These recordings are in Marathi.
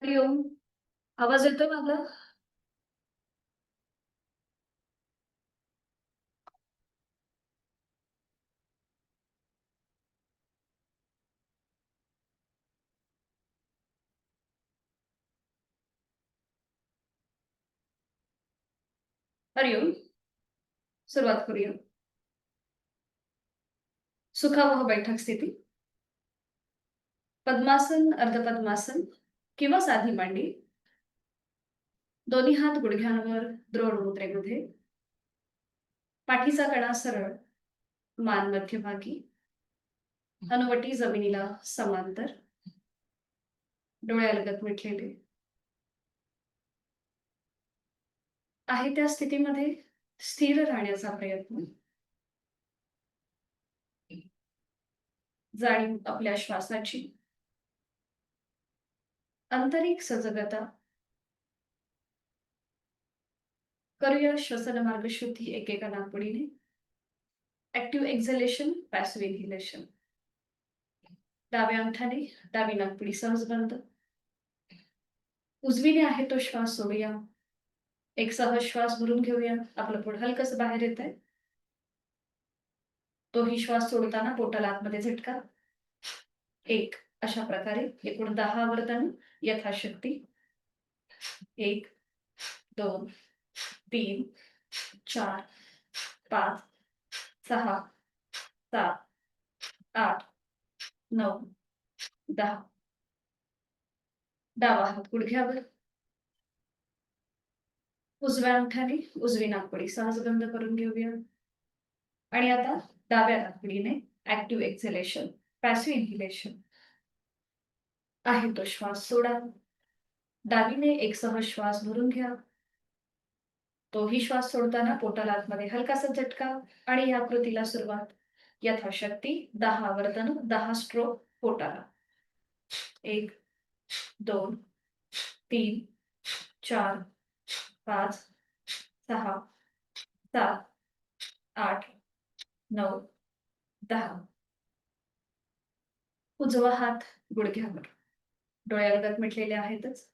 हरिओम. आवाज येतोय माझा? हरिओम. सुरुवात करूया. सुखावह बैठक स्थिती. पद्मासन, अर्धपद्मासन किंवा साधी मांडी. दोन्ही हात गुडघ्यांवर द्रोण मुद्रेमध्ये. पाठीचा कणा सरळ, मान मध्यभागी, हनुवटी जमिनीला समांतर, डोळ्यालगत मिटलेले. आहे त्या स्थितीमध्ये स्थिर राहण्याचा प्रयत्न. जाणीव आपल्या श्वासाची. आंतरिक सजगता. करूया श्वसन मार्ग शुद्धी एकेका नाकपुडीने. Active exhalation, passive inhalation. डाव्या अंगठाने डावी नाकपुडी सहज बंद. उजवीने आहे तो श्वास सोडूया. एक सहज श्वास भरून घेऊया. आपलं पोट हलकस बाहेर येत आहे. तोही श्वास सोडताना पोटाला आतमध्ये झटका. एक. अशा प्रकारे एकूण 10 वर्तन यथाशक्ती. 1 2 3 4 5 6 7 8 9 10. डावा हात गुडघ्यावर. उजव्या अंगठ्याने उजवी नाकपुडी सहज बंद करून घेऊया. आणि आता डाव्या नाकपुडीने ऍक्टिव्ह एक्झलेशन, पॅसिव्ह इन्हेलेशन. आहे तो श्वास सोडा. डावीने एक सहज श्वास भरून घ्या. तोही श्वास सोडताना पोटाला आतमध्ये हलकासा झटका. आणि या कृतीला सुरुवात. यथाशक्ती 10 वर्तन, 10 स्ट्रोक पोटाला. 1 2 3 4 5 6 7 8 9 10. उजवा हात गुडघ्यावर. डोळ्यालगत मिटलेले आहेतच.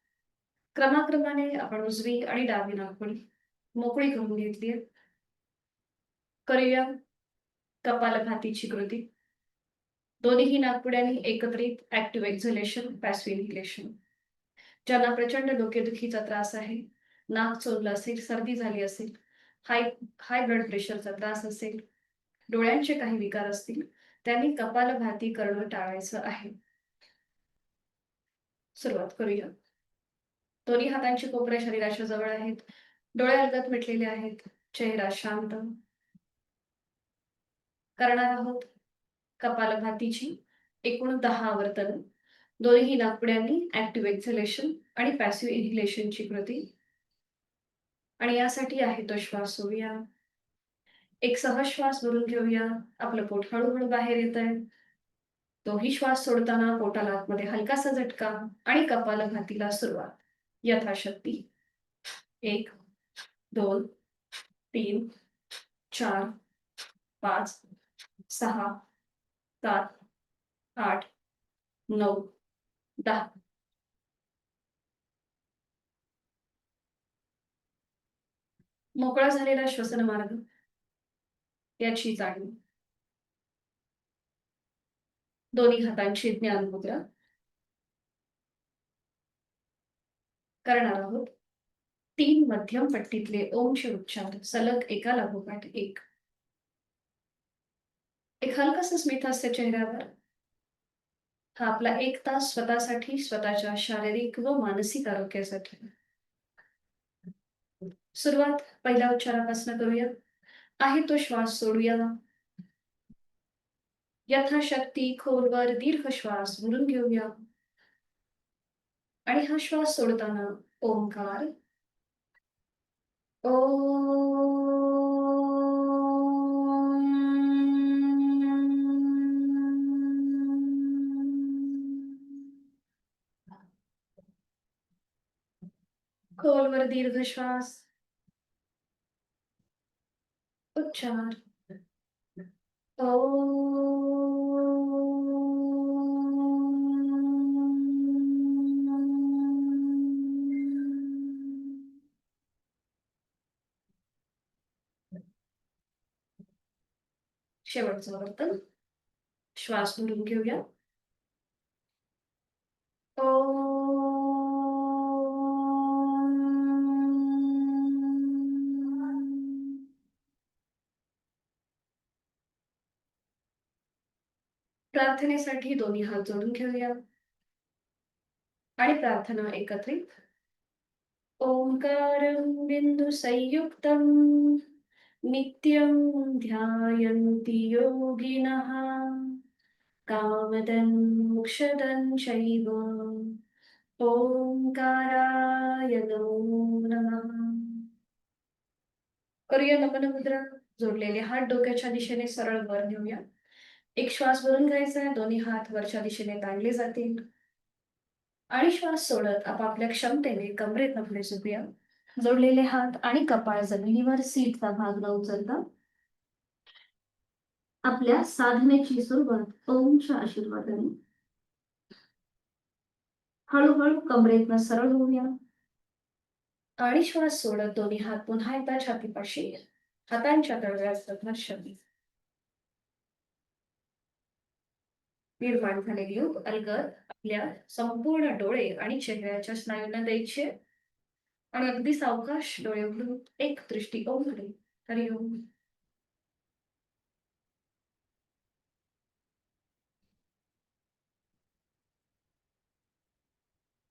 क्रमाक्रमाने आपण उजवी आणि डावी नाकपुडी मोकळी करून घेतली. करूया कपालभातीची कृती. दोन्ही नाकपुड्यांनी एकत्रित ऍक्टिव्ह एक्झलेशन, पॅसिव्ह इन्हेलेशन. ज्यांना प्रचंड डोकेदुखीचा त्रास आहे, नाक चोरलं असेल, सर्दी झाली असेल, हाय ब्लड प्रेशरचा त्रास असेल, डोळ्यांचे काही विकार असतील, त्यांनी कपालभाती करणं टाळायचं आहे. सुरुवात करूया. दोन्ही हातांची कोपरे शरीराच्या जवळ आहेत. डोळ्यालगत मिटलेले आहेत. चेहरा शांत. करणार आहोत कपालभातीची एकूण 10 वर्तन. दोन्ही नाकपुड्यांनी ऍक्टिव्ह एक्झलेशन आणि पॅसिव्ह इन्हेलेशनची कृती. आणि यासाठी आहे तो श्वास सोडूया. एक सहज श्वास भरून घेऊया. आपलं पोट हळूहळू बाहेर येत आहे. तोही श्वास सोडताना पोटाला आतमध्ये हलकासा झटका. आणि कपालभातीला सुरुवात. यथाशक्ती. 1 2 3 4 5 6 7 8 9 10. मोकळा झालेला श्वसन मार्ग याची जाणीव. दोन्ही हातांची ज्ञान मुद्रा. करणार आहोत 3 मध्यम पट्टीतले ओमचे उच्चार सलग एका लागोपाठ एक. एक हलकस स्मित हास्य चेहऱ्यावर. हा आपला 1 तास स्वतःसाठी, स्वतःच्या शारीरिक व मानसिक आरोग्यासाठी. सुरुवात पहिल्या उच्चारापासून करूया. आहे तो श्वास सोडूया. यथाशक्ती खोलवर दीर्घ श्वास भरून घेऊया. आणि हा श्वास सोडताना ओंकार. ओ. खोलवर दीर्घ श्वास. उच्चार. ओ. शेवटचं वर्तन. श्वास भरून घेऊया. प्रार्थनेसाठी दोन्ही हात जोडून घेऊया आणि प्रार्थना एकत्रित. ओंकारं बिंदुसंयुक्तं नित्यं ध्यायन्ति योगिनः कामदं मोक्षदं चैव. ओंकाराय नमो नमः. करूया नमन मुद्रा. जोडलेले हात डोक्याच्या दिशेने सरळ वर घेऊया. एक श्वास भरून घ्यायचा आहे. दोन्ही हात वरच्या दिशेने ताणले जातील आणि श्वास सोडत आपापल्या क्षमतेने कमरेत आपले झोपूया. जोडलेले हात आणि कपाळ जमिनीवर, सीटचा भाग न उचलता आपल्या साधनेची सुरुवात ओमच्या आशीर्वादाने. हळूहळू कमरेतनं सरळ होऊया आणि श्वास सोडत दोन्ही हात पुन्हा एकदा छातीपाशी, हातांच्या तळव्यात स्पर्श. निर्माण झालेली ऊब अलगद आपल्या संपूर्ण डोळे आणि चेहऱ्याच्या स्नायूंना द्यायचे आणि अगदी सावकाश डोळे उघडून एक दृष्टी ओमकडे. हरिओम.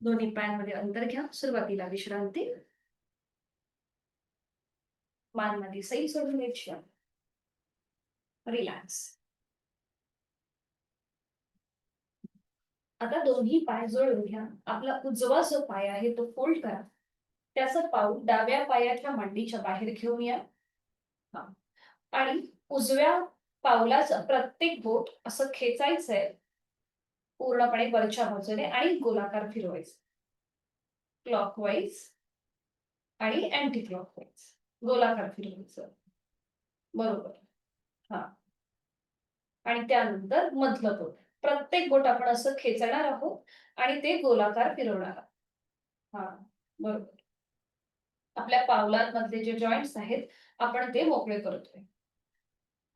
दोन्ही पायांमध्ये अंतर घ्या. सुरुवातीला विश्रांती. मानमध्ये सैल सोडून द्यायची. रिलॅक्स. आता दोन्ही पाय जोडून घ्या. आपला उजवा जो पाय आहे तो फोल्ड करा. त्याचं पाऊल डाव्या पायाच्या मांडीच्या बाहेर घेऊन या आणि उजव्या पावलाचं प्रत्येक बोट असं खेचायचंय पूर्णपणे वरच्या बाजूने आणि गोलाकार फिरवायचं. क्लॉकवाईज आणि अँटी क्लॉकवाईज गोलाकार फिरवायचं. बरोबर. हा. आणि त्यानंतर मधलं बोट. प्रत्येक बोट आपण असं खेचणार आहोत आणि ते गोलाकार फिरवणार आहोत. हा. बरोबर. आपल्या पावलांमधले जे जॉईंट्स आहेत आपण ते मोकळे करतोय.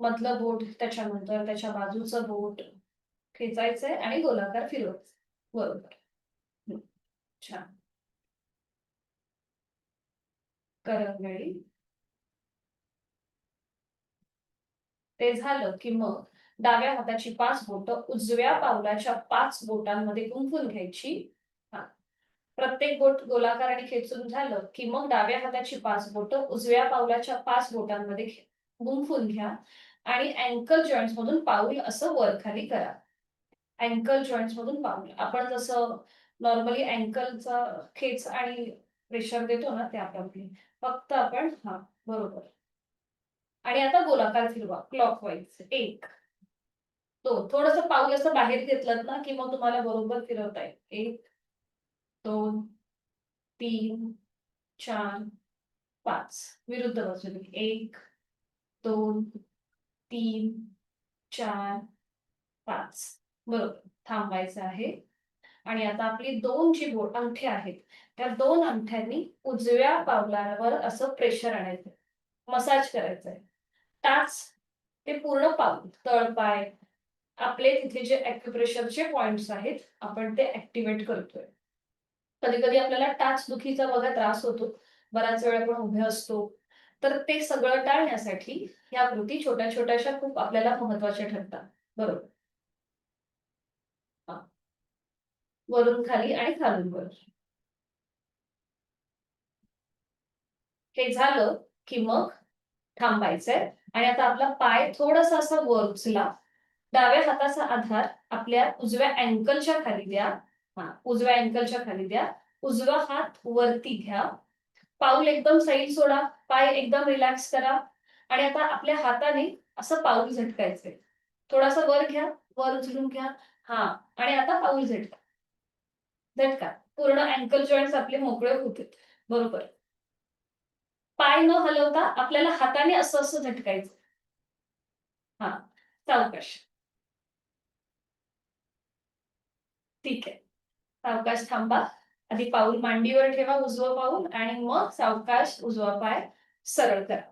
मधलं बोट, त्याच्यानंतर त्याच्या बाजूचं बोट खेचायचंय आणि गोलाकार फिरवायचं. बरोबर. छान. करंगळी. ते झालं की मग डाव्या हाताची 5 बोटं उजव्या पावलाच्या 5 बोटांमध्ये गुंफून घ्यायची. प्रत्येक बोट गोलाकाराने खेचून झालं की मग डाव्या हाताची 5 बोटं उजव्या पावलाच्या 5 बोटांमध्ये गुंफून घ्या आणि अँकल जॉईंट्स मधून पाऊल असं वर खाली करा. अँकल जॉईंट्स मधून पाऊल. आपण जसं नॉर्मली अँकलचा खेच आणि प्रेशर देतो ना त्याप्रमाणे फक्त आपण बरोबर. आणि आता गोलाकार फिरवा क्लॉकवाईज. 1 2. थोडंसं पाऊल असं बाहेर घेतलं ना की मग तुम्हाला बरोबर फिरवता येईल. 1 2 3 4 5. विरुद्ध बाजूने 1 2 3 4 5. बरोबर. थांबायचं आहे आणि आता आपली 2 जी बोट अंगठे आहेत त्या 2 अंगठ्यांनी उजव्या पावलावर असं प्रेशर आणायचं, मसाज करायचंय. टाच ते पूर्ण पाऊल, तळपाय आपले तिथे जे ॲक्युप्रेशरचे पॉइंट्स आहेत आपण ते ऍक्टिव्हेट करतोय. कधी कधी आपल्याला टाच दुखीचा बघा त्रास होतो. बराच वेळ आपण उभे असतो. तर ते सगळं टाळण्यासाठी ह्या कृती छोट्या छोट्याशा खूप आपल्याला महत्वाच्या ठरतात. बरोबर. वरून खाली आणि खालून वर. हे झालं की मग थांबायचंय आणि आता आपला पाय थोडासा असा वर उचला. डाव्या हाताचा आधार आपल्या उजव्या अँकलच्या खाली द्या. उजव्या अँकलच्या खाली द्या. उजवा हात वरती घ्या. पाऊल एकदम सैल सोडा. पाय एकदम रिलॅक्स करा आणि आता आपल्या हाताने असं पाऊल झटकायचंय. थोडासा वर घ्या, वर उचलून घ्या. आणि आता पाऊल झटका. झटका. पूर्ण अँकल जॉईंट्स आपले मोकळे होतील. बरोबर. पाय न हलवता आपल्याला हाताने असं असं झटकायचं. सावकाश. ठीक आहे. सावकाश थांबा. आधी पाऊल मांडीवर ठेवा उजवं पाऊल आणि मग सावकाश उजवा पाय सरळ करा.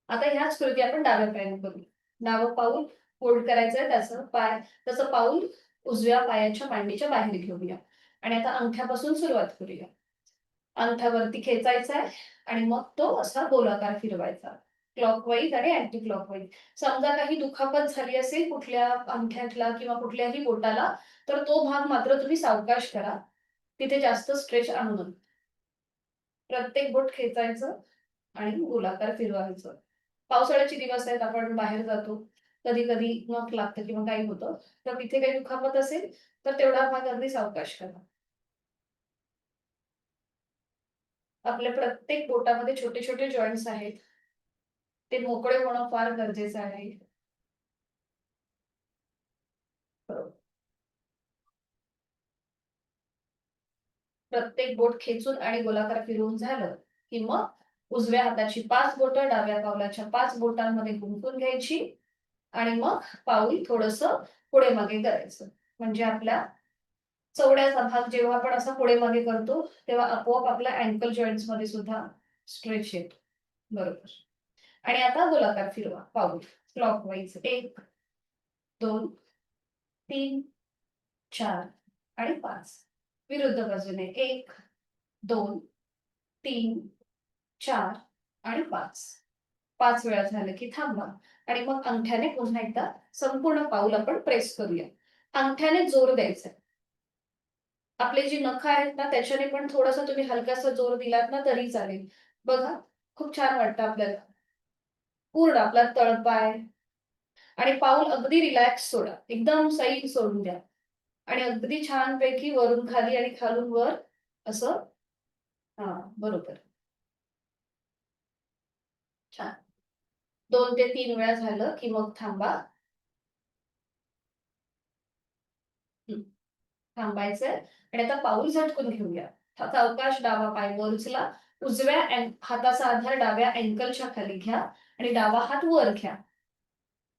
आता ह्याच कृती आपण डाव्या पायाने करू. डावं पाऊल फोल्ड करायचंय, त्याचं पाऊल उजव्या पायाच्या मांडीच्या बाहेर घेऊया आणि आता अंगठ्यापासून सुरुवात करूया. अंगठ्यावरती खेचायचा आहे आणि मग तो असा गोलाकार फिरवायचा, क्लॉकवाईज आणि अँटी क्लॉकवाईज. समजा काही दुखापत झाली असेल कुठल्या अंगठ्यातला किंवा कुठल्याही बोटाला, तर तो भाग मात्र तुम्ही सावकाश करा, तिथे जास्त स्ट्रेच आणू नका. प्रत्येक बोट खेचायचं आणि गोलाकार फिरवायचं. पावसाळ्याचे दिवस आहेत, आपण बाहेर जातो, कधी कधी नख लागतं किंवा काही होतं, तर तिथे काही दुखापत असेल तर तेवढा भाग अगदी सावकाश करा. आपल्या प्रत्येक बोटामध्ये छोटे छोटे जॉईंट्स आहेत, ते मोकळे होणं फार गरजेचं आहे. प्रत्येक बोट खेचून आणि गोलाकार फिरवून झालं की मग उजव्या हाताची 5 बोटं डाव्या पावलाच्या 5 बोटांमध्ये गुंफून घ्यायची आणि मग पाऊल थोडस पुढे मागे करायचं. म्हणजे आपल्या चवड्याचा भाग जेव्हा आपण असा पुढे मागे करतो तेव्हा आपोआप आपल्या अँकल जॉईंट्स मध्ये सुद्धा स्ट्रेच येतो. बरोबर. आणि आता गोलाकार फिरवा पाऊल क्लॉकवाईज. 1 2 3 4 आणि 5. विरुद्ध बाजूने 1 2 3 4 आणि 5. 5 वेळा झालं की थांबा आणि मग अंगठ्याने पुन्हा एकदा संपूर्ण पाऊल आपण प्रेस करूया. अंगठ्याने जोर द्यायचा. आपले जी नखं आहेत ना त्याच्याने पण थोडासा तुम्ही हलकासा जोर दिलात ना तरी चालेल. बघा, खूप छान वाटतं आपल्याला. पूर्ण आपला तळपाय आणि पाऊल अगदी रिलॅक्स सोडा, एकदम सैल सोडून द्या आणि अगदी छानपैकी वरून खाली आणि खालून वर असं. हा, बरोबर. छान. 2 ते 3 वेळा झालं की मग थांबा. थांबायचंय आणि आता पाऊल झटकून घेऊया. सावकाश डावा पाय वर उचला. उजव्या हाताचा आधार डाव्या अँकलच्या खाली घ्या आणि डावा हात वर घ्या.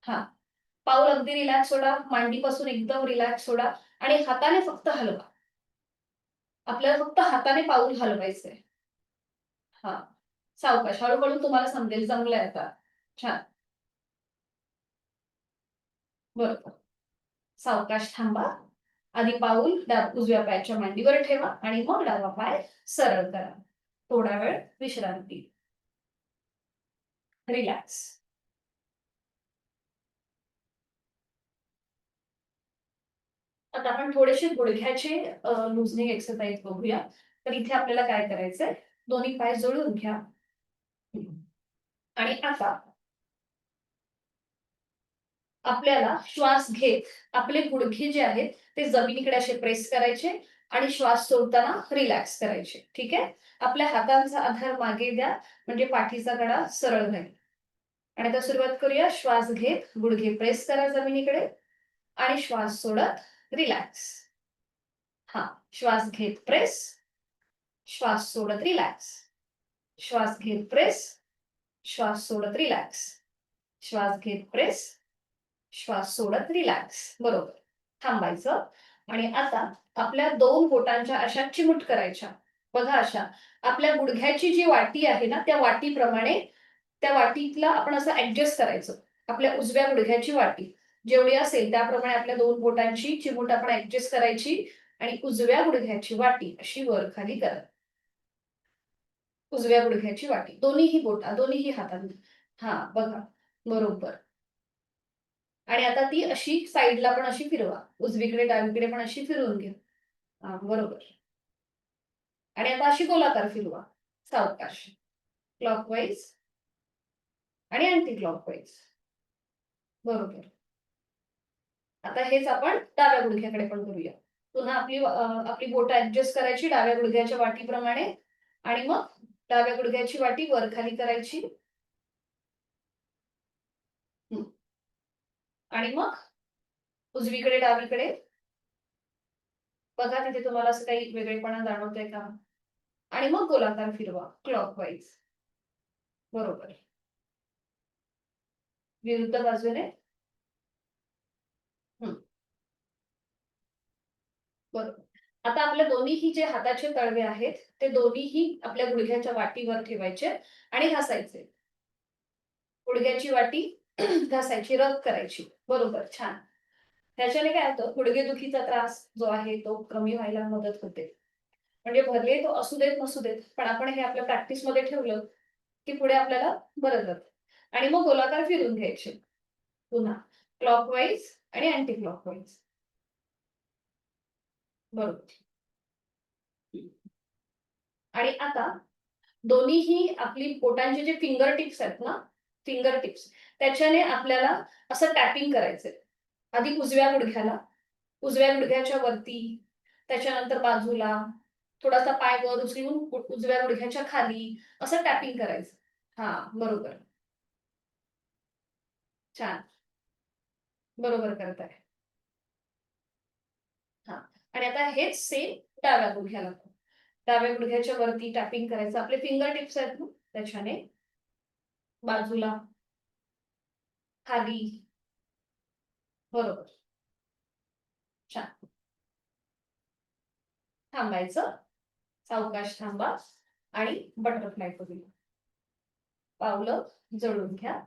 हा, पाऊल अगदी रिलॅक्स सोडा, मांडीपासून एकदम रिलॅक्स सोडा आणि हाताने फक्त हलवा. आपल्याला फक्त हाताने पाऊल हलवायचंय. हा, सावकाश, हळूहळू तुम्हाला समजेल. जमलंय आता. छान. बरोबर. सावकाश थांबा. आधी पाऊल उजव्या पायाच्या मांडीवर ठेवा आणि मग डावा पाय सरळ करा. थोडा वेळ विश्रांती. रिलॅक्स. आता आपण थोडेसे गुडघ्याचे लुजनिंग एक्सरसाइज बघूया. तर इथे आपल्याला काय करायचंय, दोन्ही पाय जोडून घ्या आणि आता आपल्याला श्वास घेत आपले गुडघे जे आहेत ते जमिनीकडे असे प्रेस करायचे आणि श्वास सोडताना रिलॅक्स करायचे. ठीक आहे. आपल्या हातांचा आधार मागे द्या, म्हणजे पाठीचा कडा सरळ राहील. आणि आता सुरुवात करूया. श्वास घेत गुडघे प्रेस करा जमिनीकडे आणि श्वास सोडत रिलॅक्स. हा, श्वास घेत प्रेस, श्वास सोडत रिलॅक्स. श्वास घेत प्रेस, श्वास सोडत रिलॅक्स. श्वास घेत प्रेस, श्वास सोडत रिलॅक्स. बरोबर. थांबायचं आणि आता आपल्या 2 बोटांच्या अशा चिमूट करायच्या. बघा, अशा आपल्या गुडघ्याची जी वाटी आहे ना त्या वाटीप्रमाणे त्या वाटीतला आपण असं ऍडजस्ट करायचं. आपल्या उजव्या गुडघ्याची वाटी जेवढी असेल त्याप्रमाणे आपल्या 2 बोटांची चिमूट आपण ऍडजस्ट करायची आणि उजव्या गुडघ्याची वाटी अशी वर खाली करा. उजव्या गुडघ्याची वाटी दोन्हीही बोटा दोन्हीही हातांनी. हा, बघा, बरोबर. आणि आता ती अशी साईडला पण अशी फिरवा, उजवीकडे डावीकडे पण अशी फिरवून घ्या. हा, बरोबर. आणि आता अशी गोलाकार फिरवा, सावकाश, क्लॉकवाईज आणि अँटी क्लॉकवाईज. बरोबर. आता हेच आपण डाव्या गुडघ्याकडे पण करूया. पुन्हा आपली बोट ऍडजस्ट करायची डाव्या गुडघ्याच्या वाटीप्रमाणे आणि मग डाव्या गुडघ्याची वाटी वर खाली करायची. आणि मग उजवीकडे डावीकडे. बघा तिथे तुम्हाला असं काही वेगळेपणा जाणवतोय का? आणि मग गोलाकार फिरवा क्लॉकवाईज. बरोबर. विरुद्ध बाजूने. बरोबर. आता आपल्या दोन्हीही जे हाताचे तळवे आहेत ते दोन्हीही आपल्या गुडघ्याच्या वाटीवर ठेवायचे आणि हसायचे. गुडघ्याची वाटी घासायची, रब करायची. बरोबर, छान. त्याच्याने काय होतं, गुडघेदुखीचा त्रास जो आहे तो कमी व्हायला मदत होते. म्हणजे भले तो असू देत नसू देत, पण आपण हे आपल्या प्रॅक्टिसमध्ये ठेवलं की पुढे आपल्याला बरं जातं. आणि मग गोलाकार फिरून घ्यायचे पुन्हा, क्लॉकवाईज आणि अँटी क्लॉकवाईज. बरोबर. आणि आता दोन्हीही आपली बोटांचे जे फिंगर टिप्स आहेत ना, फिंगर टिप्स, त्याच्याने आपल्याला असं टॅपिंग करायचंय. आधी उजव्या गुडघ्याच्या वरती, त्याच्यानंतर बाजूला, थोडासा पाय वर उचलून उजव्या गुडघ्याच्या खाली, असं टॅपिंग करायचं. हा, बरोबर. छान. बरोबर करताय. हा. आणि आता हेच सेम डाव्या गुडघ्याला. डाव्या गुडघ्याच्या वरती टॅपिंग करायचं. आपले फिंगर टिप्स आहेत ना, त्याच्याने बाजूला, खाली. बरोबर. छान. थांबायचं, सावकाश थांबा आणि बटरफ्लाय करूया. पावलं जळून घ्या.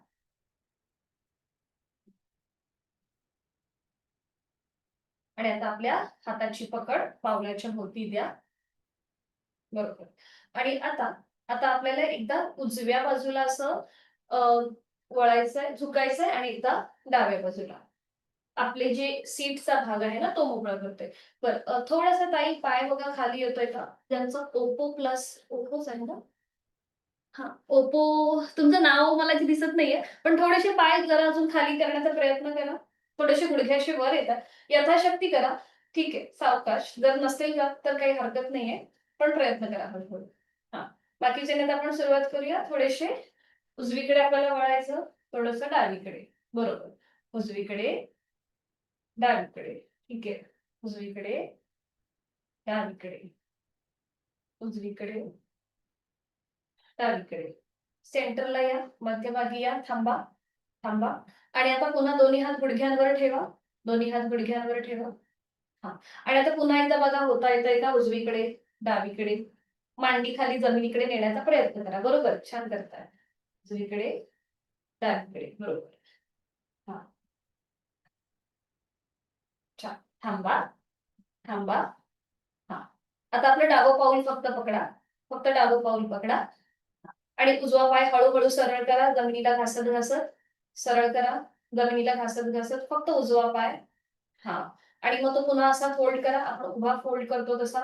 आणि आता आपल्या हाताची पकड पावलाच्या भोवती द्या. बरोबर. आणि आता आता आपल्याला एकदा उजव्या बाजूला असं वळायचंय, झुकायचंय आणि एकदा डाव्या बाजूला. आपले जे सीटचा भाग आहे ना तो मोकळा करतोय. बरं, थोडासा ताई पाय बघा खाली येतोय का? ज्यांचं ओपो प्लस, ओपोच आहे ना? हा, ओप्पो तुमचं नाव मला इथे दिसत नाहीये, पण थोडेसे पाय जरा अजून खाली करण्याचा प्रयत्न करा. थोडेसे गुडघ्याशी वर येतात. यथाशक्ती करा. ठीक आहे, सावकाश. जर नसेल जात तर काही हरकत नाहीये, पण प्रयत्न करा हळूहळू. हा. बाकीचे नेता आपण सुरुवात करूया. थोडेसे उजवीकडे आपल्याला वळायचं, थोडंसं डावीकडे. बरोबर. उजवीकडे, डावीकडे. ठीक आहे. उजवीकडे, डावीकडे, उजवीकडे, डावीकडे. सेंटरला या, मध्यभागी या, थांबा, थांबा. आणि आता पुन्हा दोन्ही हात गुडघ्यांवर ठेवा. दोन्ही हात गुडघ्यांवर ठेवा. हा. आणि आता पुन्हा एकदा बघा, होता येतंय का उजवीकडे, डावीकडे. मांडी खाली जमिनीकडे नेण्याचा प्रयत्न करा. बरोबर, छान करताय. उजवीकडे, डावीकडे. बरोबर. हा, छान. थांबा, थांबा. हा. आता आपलं डावं पाऊल फक्त पकडा. फक्त डावं पाऊल पकडा. आणि उजवा पाय हळूहळू सरळ करा, जमिनीला घासत घासत. सरळ करा, जमिनीला घासत घासत. फक्त उजवा पाय. हा. आणि मग तो पुन्हा असा फोल्ड करा, आपण उभा फोल्ड करतो तसा.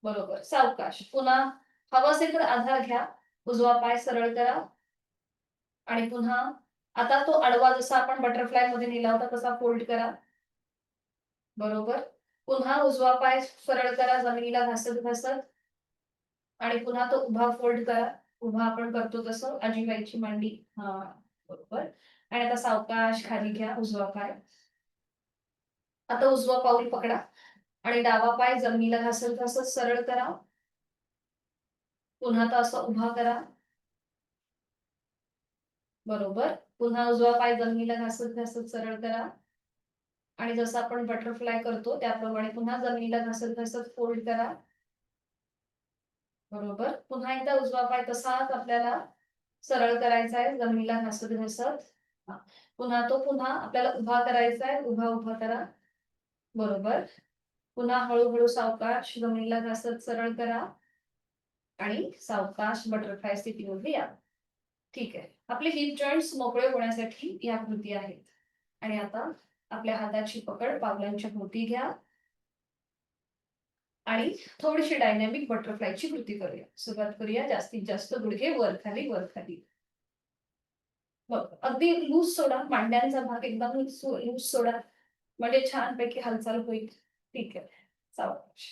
बरोबर, सावकाश. पुन्हा हवं असेल तर आधार घ्या. उजवा पाय सरळ करा. आणि पुन्हा आता तो आडवा जसा आपण बटरफ्लाय मध्ये नेला होता तसा फोल्ड करा. बरोबर. पुन्हा उजवा पाय सरळ करा, जमिनीला घासत घासत. आणि पुन्हा तो उभा फोल्ड करा. उभा आपण करतो तसं, आजीबाईची मांडी. हा, बरोबर. आणि आता सावकाश खाली घ्या उजवा पाय. आता उजवा पाऊल पकडा आणि डावा पाय जमिनीला घासत घासत सरळ करा. पुन्हा तो असं उभा करा. बरोबर. पुन्हा उजवा पाय जमिनीला घासत घासत सरळ करा. आणि जसं आपण बटरफ्लाय करतो त्याप्रमाणे पुन्हा जमिनीला घासत घासत फोल्ड करा. बरोबर. पुन्हा एकदा उजवा पाय तसाच आपल्याला सरळ करायचा आहे, जमिनीला घासत घासत. हा. पुन्हा आपल्याला उभा करायचा आहे, उभा उभा करा. बरोबर. पुन्हा हळूहळू सावकाश जमिनीला घासत सरळ करा. आणि सावकाश बटरफ्लाय स्थितीमध्ये या. ठीक आहे. आपले हिप जॉईंट्स मोकळे होण्यासाठी या कृती आहेत. आणि आता आपल्या हाताची पकड पावलांच्या भोवती घ्या. आणि थोडीशी डायनॅमिक बटरफ्लायची कृती करूया. सुरुवात करूया. जास्तीत जास्त गुडघे वर खाली, वर खाली. बघ, अगदी लूज सोडा, मांड्यांचा भाग एकदम लूज सोडा, म्हणजे छानपैकी हालचाल होईल. ठीक आहे, सावकाश.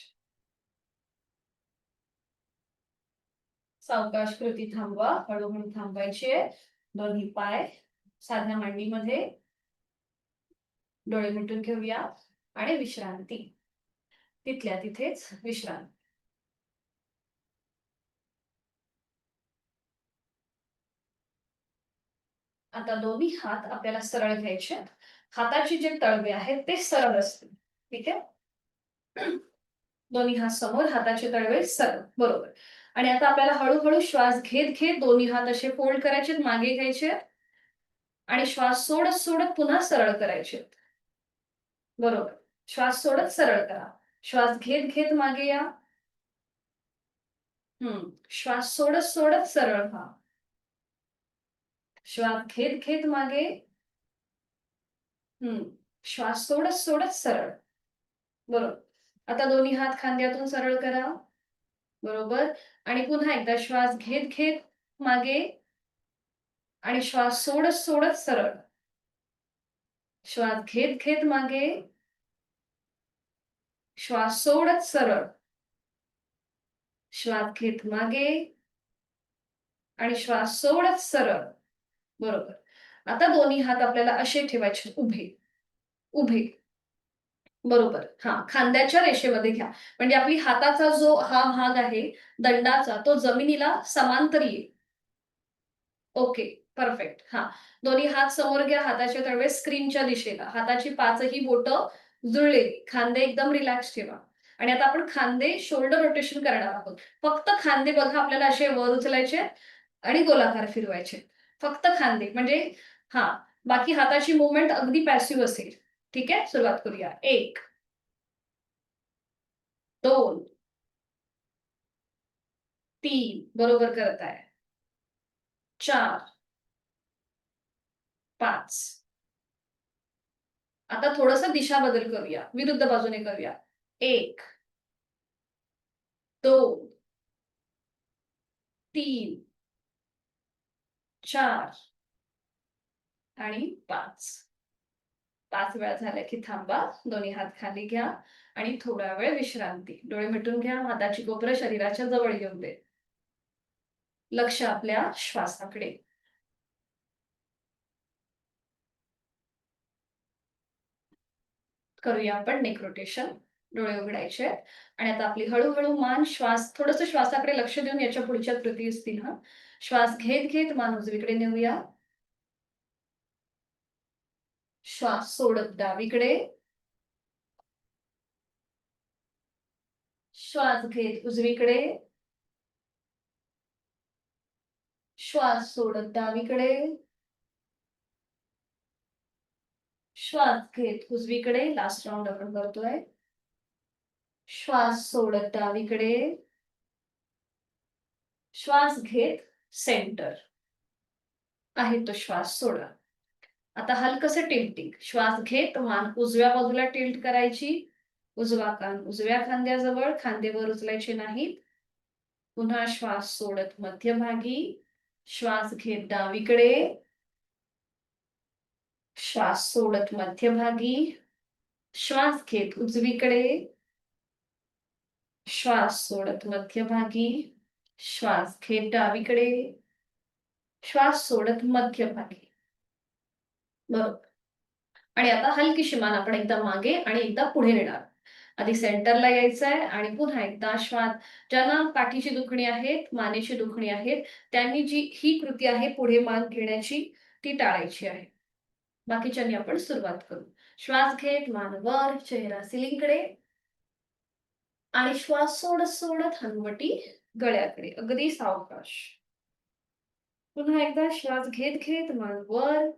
सावकाश कृती थांबवा, हळूहळू थांबायची. दोन्ही पाय साध्या मांडीमध्ये. डोळे मिटून घेऊया आणि विश्रांती. तिथल्या तिथेच विश्रांती. आता दोन्ही हात आपल्याला सरळ घ्यायचे. हाताचे जे तळवे आहेत ते सरळ असतील. ठीक आहे. दोन्ही हात समोर, हाताचे तळवे सरळ. बरोबर. आणि आता आपल्याला हळूहळू श्वास घेत घेत दोन्ही हात असे फोल्ड करायचे, मागे घ्यायचे आणि श्वास सोडत सोडत पुन्हा सरळ करायचे. बरोबर. श्वास सोडत सरळ करा. श्वास घेत घेत मागे या. श्वास सोडत सोडत सरळ व्हा. श्वास घेत घेत मागे. श्वास सोडत सोडत सरळ. बरोबर. आता दोन्ही हात खांद्यातून सरळ करा. बरोबर. आणि पुन्हा एकदा श्वास घेत घेत मागे आणि श्वास सोडत सोडत सरळ. श्वास घेत घेत मागे. श्वास सोडत सरळ. श्वास घेत मागे आणि श्वास सोडत सरळ. बरोबर. आता दोन्ही हात आपल्याला असे ठेवायचे उभे. उभे. बरोबर. खांद्याच्या रेषेमध्ये घ्या. म्हणजे आपली हाताचा जो हा भाग आहे दंडाचा, तो जमिनीला समांतर येईल. Okay, perfect. दोन्ही हात समोर घ्या. हाताचे तळवे स्क्रीनच्या दिशेला. हाताची पाचही बोटं जुळलेली. खांदे एकदम रिलॅक्स ठेवा. आणि आता आपण खांदे शोल्डर रोटेशन करणार आहोत. फक्त खांदे बघा आपल्याला असे वर उचलायचे आणि गोलाकार फिरवायचे. फक्त खांदे म्हणजे बाकी हाताची मुवमेंट अगदी पॅसिव्ह असेल. ठीक आहे, सुरुवात करूया. 1 2 3 बरोबर करताय. 4 5 आता थोडंसं दिशा बदल करूया. विरुद्ध बाजूने करूया. 1 2 3 4 आणि 5. 5 वेळा झाल्या की थांबा. दोन्ही हात खाली घ्या आणि थोडा वेळ विश्रांती. डोळे मिटून घ्या. हाताची कोपरं शरीराच्या जवळ येऊन दे. लक्ष आपल्या श्वासाकडे. करूया आपण नेक रोटेशन. डोळे उघडायचे आणि आता आपली हळूहळू मान श्वास थोडंसं श्वासाकडे लक्ष देऊन याच्या पुढच्या कृती असतील. श्वास घेत घेत मान उजवीकडे नेऊया. श्वास सोडत डावीकडे. श्वास घेत उजवीकडे. श्वास सोडत डावीकडे. श्वास घेत उजवीकडे. लास्ट राऊंड आपण करतोय. श्वास सोडत डावीकडे. श्वास घेत सेंटर. आहे तो श्वास सोडा. आता हलकसं टिल्टिंग. श्वास घेत मान उजव्या बाजूला टिल्ट करायची. उजवा कान उजव्या खांद्याजवळ. खांदे वर उचलायचे नाहीत. पुन्हा श्वास सोडत मध्यभागी. श्वास घेत डावीकडे. श्वास सोडत मध्यभागी. श्वास घेत उजवीकडे. श्वास सोडत मध्यभागी. श्वास घेत डावीकडे. श्वास सोडत मध्यभागी. बरोबर. आणि आता हलकीशी मान आपण एकदा मागे आणि एकदा पुढे नेणार. आधी सेंटरला यायचंय आणि पुन्हा एकदा श्वास. ज्यांना पाठीची दुखणी आहेत, मानेची दुखणी आहेत, त्यांनी जी ही कृती आहे पुढे मान घेण्याची ती टाळायची आहे. बाकीच्यांनी आपण सुरुवात करू. श्वास घेत मान वर, चेहरा सिलिंगकडे आणि श्वास सोडत सोडत हनुवटी गळ्याकडे. अगदी सावकाश. पुन्हा एकदा श्वास घेत घेत मान वर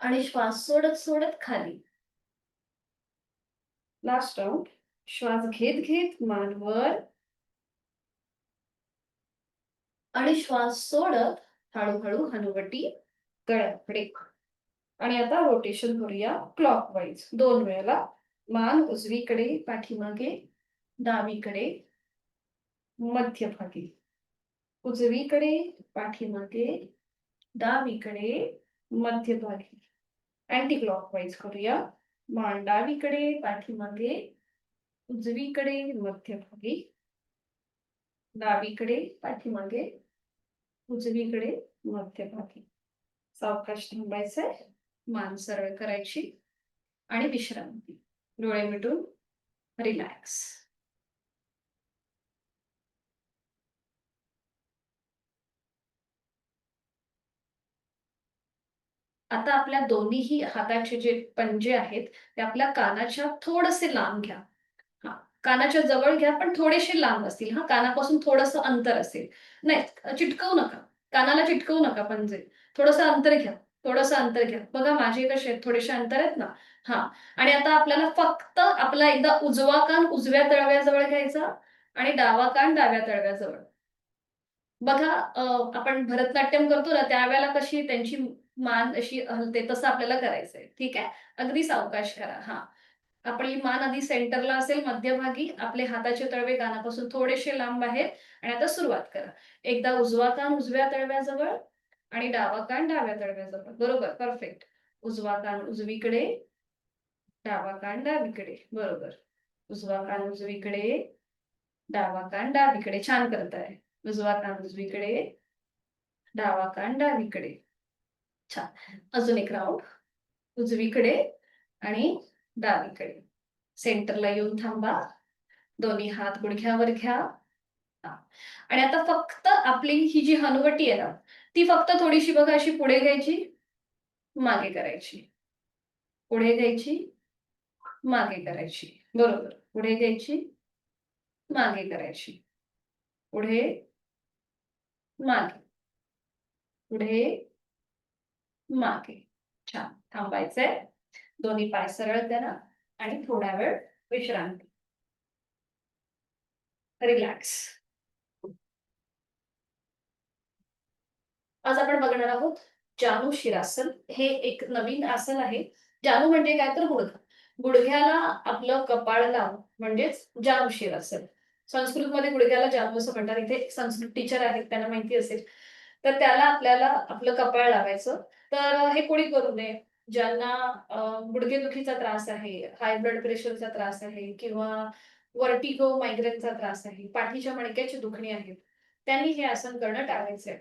आणि श्वास सोडत सोडत खाली. Last round. श्वास घेत घेत मान वर आणि श्वास सोडत हळूहळू हनुवटी गळ्याकडे. आणि आता रोटेशन करूया क्लॉकवाईज 2 वेळेला. मान उजवीकडे, पाठीमागे, डावीकडे, मध्यभागी. उजवीकडे, पाठीमागे, डावीकडे, मध्यभागी. अँटी क्लॉकवाईज करूया. मान डावीकडे, पाठीमागे, उजवीकडे, मध्यभागी, डावीकडे, पाठीमागे, उजवीकडे, मध्यभागी. सावकाश थांबायचंय. मान सरळ करायची आणि विश्रांती. डोळे मिटून रिलॅक्स. आता आपल्या दोन्हीही हाताचे जे पंजे आहेत ते आपल्या कानाच्या थोडेसे लांब घ्या. कानाच्या जवळ घ्या, पण थोडेसे लांब असतील. हा, कानापासून थोडंसं अंतर असेल. नाही, चिटकवू नका. कानाला चिटकवू नका पंजे. थोडंसं अंतर घ्या. थोडंसं अंतर घ्या. बघा माझे कसे आहेत, थोडेसे अंतर आहेत ना. हा, आणि आता आपल्याला फक्त आपला एकदा उजवा कान उजव्या तळव्याजवळ घ्यायचा आणि डावा कान डाव्या तळव्याजवळ. बघा आपण भरतनाट्यम करतो ना, त्यावेळेला कशी त्यांची मान अशी हलते, तसं आपल्याला करायचंय. ठीक आहे? अगदी सावकाश करा. हां. आपली मान आधी सेंटरला असेल, मध्यभागी. आपले हाताचे तळवे कानापासून थोडेसे लांब आहेत आणि आता सुरुवात करा. एकदा उजवा कान उजव्या तळव्याजवळ आणि डावा कान डाव्या तळव्याजवळ. बरोबर, परफेक्ट. उजवा कान उजवीकडे, डावा कान डावीकडे. बरोबर. उजवा कान उजवीकडे, डावा कान डावीकडे. छान करताय. उजवा कान उजवीकडे, डावा कान डावीकडे. छान. अजून एक राउंड. उजवीकडे आणि डावीकडे. सेंटरला येऊन थांबा. दोन्ही हात गुडघ्यावर घ्या. हां. आणि आता फक्त आपली ही जी हनुवटी आहे ना, ती फक्त थोडीशी बघा अशी पुढे घ्यायची, मागे करायची. पुढे घ्यायची, मागे करायची. बरोबर. पुढे घ्यायची, मागे करायची. पुढे, मागे. पुढे, मागे. छान. थांबायचंय. दोन्ही पाय सरळ करा आणि थोडा वेळ विश्रांती. रिलॅक्स. आज आपण बघणार आहोत जानू शिरासन. हे एक नवीन आसन आहे. जानू म्हणजे काय, तर गुडघा. गुडघ्याला आपलं कपाळ लावून म्हणजेच जानू शिरासन. संस्कृतमध्ये गुडघ्याला जानू असं म्हणतात. इथे एक संस्कृत टीचर आहेत, त्यांना माहिती असेल. तर त्याला आपल्याला आपलं कपाळ लावायचं. तर हे कोणी करू नये. ज्यांना गुडघेदुखीचा त्रास आहे, हाय ब्लड प्रेशरचा त्रास आहे किंवा वर्टिगो, मायग्रेनचा त्रास आहे, पाठीच्या मणक्याची दुखणी आहे, त्यांनी हे आसन करणं टाळायचं आहे.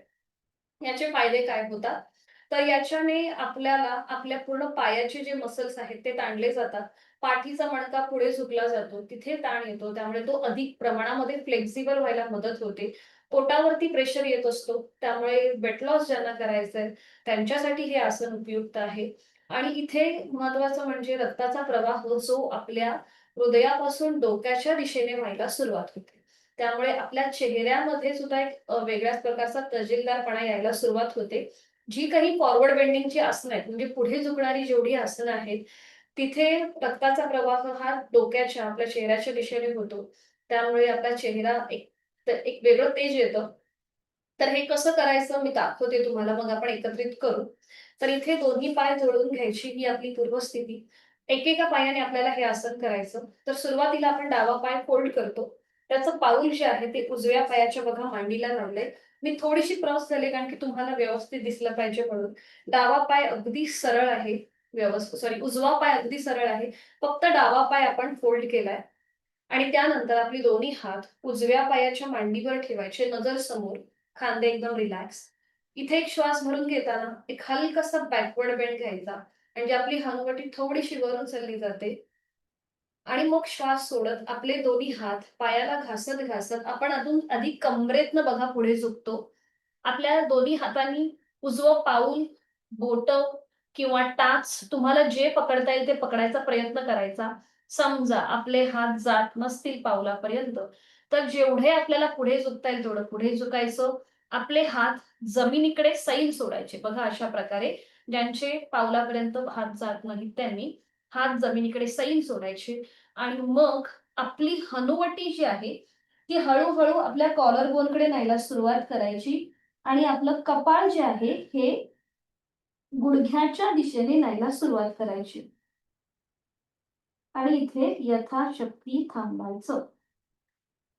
याचे फायदे काय होतात? तर याच्याने आपल्याला आपल्या पूर्ण पायाचे जे मसल्स आहेत ते ताणले जातात. पाठीचा मणका पुढे झुकला जातो. तिथे ताण येतो. त्यामुळे तो अधिक प्रमाणामध्ये फ्लेक्सिबल व्हायला मदत होते. पोटावरती प्रेशर येत असतो. त्यामुळे वेट लॉस ज्यांना करायचंय त्यांच्यासाठी हे आसन उपयुक्त आहे. आणि इथे महत्वाचं म्हणजे रक्ताचा प्रवाह जो आपल्या हृदयापासून डोक्याच्या दिशेने व्हायला सुरुवात होते. त्यामुळे आपल्या चेहऱ्यामध्ये सुद्धा एक वेगळ्याच प्रकारचा तजेलदारपणा यायला सुरुवात होते. जी काही फॉरवर्ड बेंडिंगची आसनं आहेत, म्हणजे पुढे झुकणारी जेवढी आसनं आहेत, तिथे रक्ताचा प्रवाह हा डोक्याच्या, आपल्या चेहऱ्याच्या दिशेने होतो. त्यामुळे आपला चेहरा एक वेगळं तेज येतं. तर हे कसं करायचं मी दाखवते तुम्हाला, मग आपण एकत्रित करू. तर इथे दोन्ही पाय जोडून घ्यायची, ही आपली पूर्वस्थिती. एकेका पायाने आपल्याला हे आसन करायचं. तर सुरुवातीला आपण डावा पाय फोल्ड करतो. त्याचं पाऊल जे आहे ते उजव्या पायाच्या बघा मांडीला लावलंय. मी थोडीशी क्रॉस झाली कारण की तुम्हाला व्यवस्थित दिसलं पाहिजे म्हणून. डावा पाय अगदी सरळ आहे. उजवा पाय अगदी सरळ आहे. फक्त डावा पाय आपण फोल्ड केलाय. आणि त्यानंतर आपली दोन्ही हात उजव्या पायाच्या मांडीवर ठेवायचे, नजर समोर, खांदे एकदम रिलॅक्स. इथे एक श्वास भरून घेताना एक हलकासा बॅकवर्ड बेंड घ्यायचा, म्हणजे आपली हनुवटी थोडीशी वरून चालली जाते. आणि मग श्वास सोडत आपले दोन्ही हात पायाला घासत घासत आपण अजून अधिक कमरेतनं बघा पुढे झुकतो. आपल्या दोन्ही हातांनी उजवं पाऊल, बोट किंवा टाच तुम्हाला जे पकडता येईल ते पकडायचा प्रयत्न करायचा. समजा आपले हात जात नसतील पावलापर्यंत, तर जेवढे आपल्याला पुढे झुकता येईल तेवढं पुढे झुकायचं. आपले हात जमिनीकडे सैल सोडायचे. बघा अशा प्रकारे ज्यांचे पावलापर्यंत हात जात नाहीत त्यांनी हात जमिनीकडे सैल सोडायचे. आणि मग आपली हनुवटी जी आहे ती हळूहळू आपल्या कॉलर बोनकडे न्यायला सुरुवात करायची आणि आपलं कपाळ जे आहे हे गुडघ्याच्या दिशेने न्यायला सुरुवात करायची. आणि इथे यथाशक्ती थांबायचं.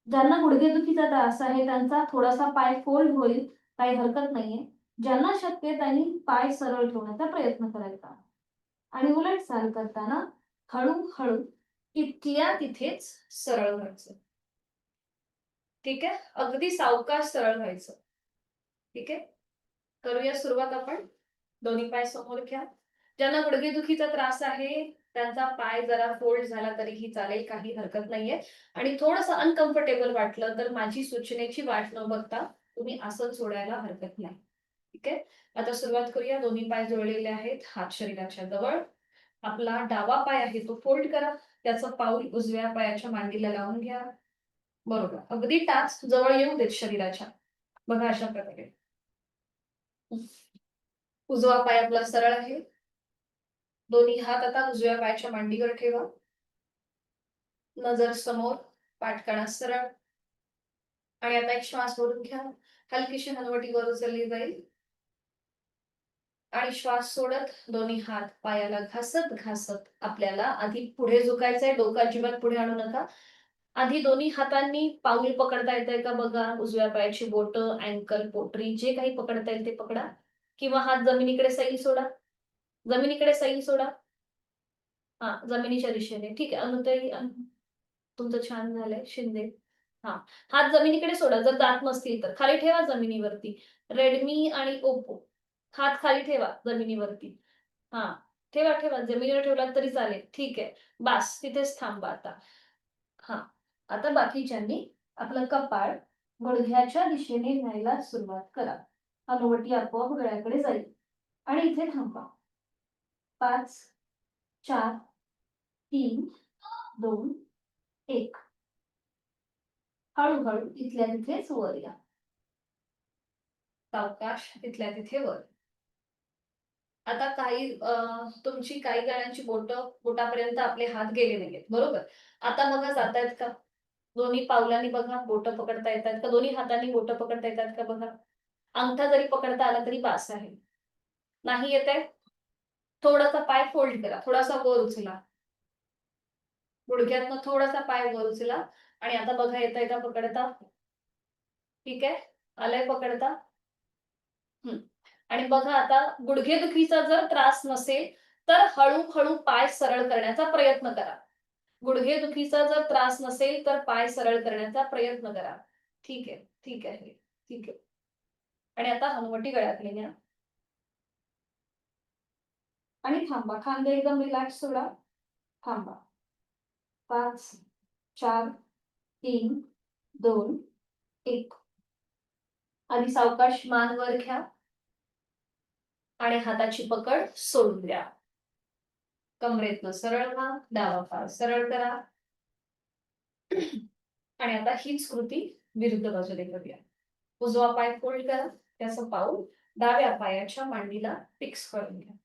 ज्यांना गुडघेदुखीचा त्रास आहे त्यांचा थोडासा पाय फोल्ड होईल, काही हरकत नाहीये. ज्यांना शक्य आहे त्यांनी पाय सरळ ठेवण्याचा प्रयत्न करायचा. आणि उलट चाल करताना हळूहळू तिथल्या तिथेच सरळ व्हायचं. ठीक आहे? अगदी सावकाश सरळ व्हायचं. ठीक आहे? करूया सुरुवात आपण. दोन्ही पाय समोर घ्या. ज्यांना गुडघेदुखीचा त्रास आहे त्यांचा पाय जरा फोल्ड झाला तरीही चालेल, काही हरकत नाहीये. आणि थोडंसं अनकम्फर्टेबल वाटलं तर माझी सूचनेची वाट न बघता तुम्ही आसन सोडायला हरकत नाही. ठीक आहे? आता सुरुवात करूया. दोन्ही पाय जोडलेले आहेत, हात शरीराच्या जवळ. आपला डावा पाय आहे तो फोल्ड करा. त्याचं पाऊल उजव्या पायाच्या मांडीला लावून घ्या. बरोबर, अगदी टाच जवळ येऊ देत शरीराच्या. बघा अशा प्रकारे. उजवा पाय आपला सरळ आहे. दोन्ही हात आता उजव्या पायाच्या मांडीवर ठेवा. नजर समोर, पाठकणा सरळ. आणि आता एक श्वास भरून घ्या. हलकीशी हनुवटी वर उचलली जाईल आणि श्वास सोडत दोन्ही हात पायाला घासत घासत आपल्याला आधी पुढे झुकायचंय. डोकं अजिबात पुढे आणू नका. आधी दोन्ही हातांनी पाऊल पकडता येतंय का बघा. उजव्या पायाची बोटं, अँकल, पोटरी जे काही पकडता येईल ते पकडा. किंवा हात जमिनीकडे सैल सोडा. जमिनीकडे सैल सोडा. हा, जमिनीच्या दिशेने. ठीक आहे अनुताई, तुमचं छान झालंय. शिंदे, हा, हात जमिनीकडे सोडा. जर दात नसतील तर खाली ठेवा जमिनीवरती. रेडमी आणि ओप्पो हात खाली ठेवा जमिनीवरती. हा, ठेवा ठेवा, जमिनीवर ठेवलात तरी चालेल. ठीक आहे, बास, तिथेच थांबा आता. हा, आता बाकीच्यांनी आपलं कपाळ गुडघ्याच्या दिशेने न्यायला सुरुवात करा. हनुवटी आपोआप गळ्याकडे जाईल आणि इथे थांबा. 5 4 3 2 1. हळूहळू इथल्या तिथेच वर या. सावकाश इथल्या तिथे वर. आता तुमची काही जणांची बोटापर्यंत आपले हात गेले नाहीयेत, बरोबर. आता बघा जातायत का. दोन्ही पावलांनी बघा बोटं पकडता येतात का. दोन्ही हातांनी बोटं पकडता येतात का बघा. अंगठा जरी पकडता आला तरी बास आहे. नाही येत आहे, थोडासा पाय फोल्ड करा, थोडासा वर उचला. गुडघ्यातनं थोडासा पाय वर उचला आणि आता बघा येतंय का पकडता. ठीक आहे, आलंय पकडता. आणि बघा आता गुडघेदुखीचा जर त्रास नसेल तर हळूहळू पाय सरळ करण्याचा प्रयत्न करा. गुडघेदुखीचा जर त्रास नसेल तर पाय सरळ करण्याचा प्रयत्न करा. ठीक आहे, ठीक आहे, ठीक आहे. आणि आता हनुवटी गळ्यातली न्या आणि थांबा. खांदे एकदम रिलॅक्स सोडा. थांबा. 5 4 3 2 1. आधी सावकाश मान वर घ्या आणि हाताची पकड सोडून द्या. कमरेतनं सरळ व्हा. डावा पाय सरळ करा. आणि आता हीच कृती विरुद्ध बाजूने करूया. उजवा पाय फोल्ड करा. त्याचं पाऊल डाव्या पायाच्या मांडीला फिक्स करून घ्या.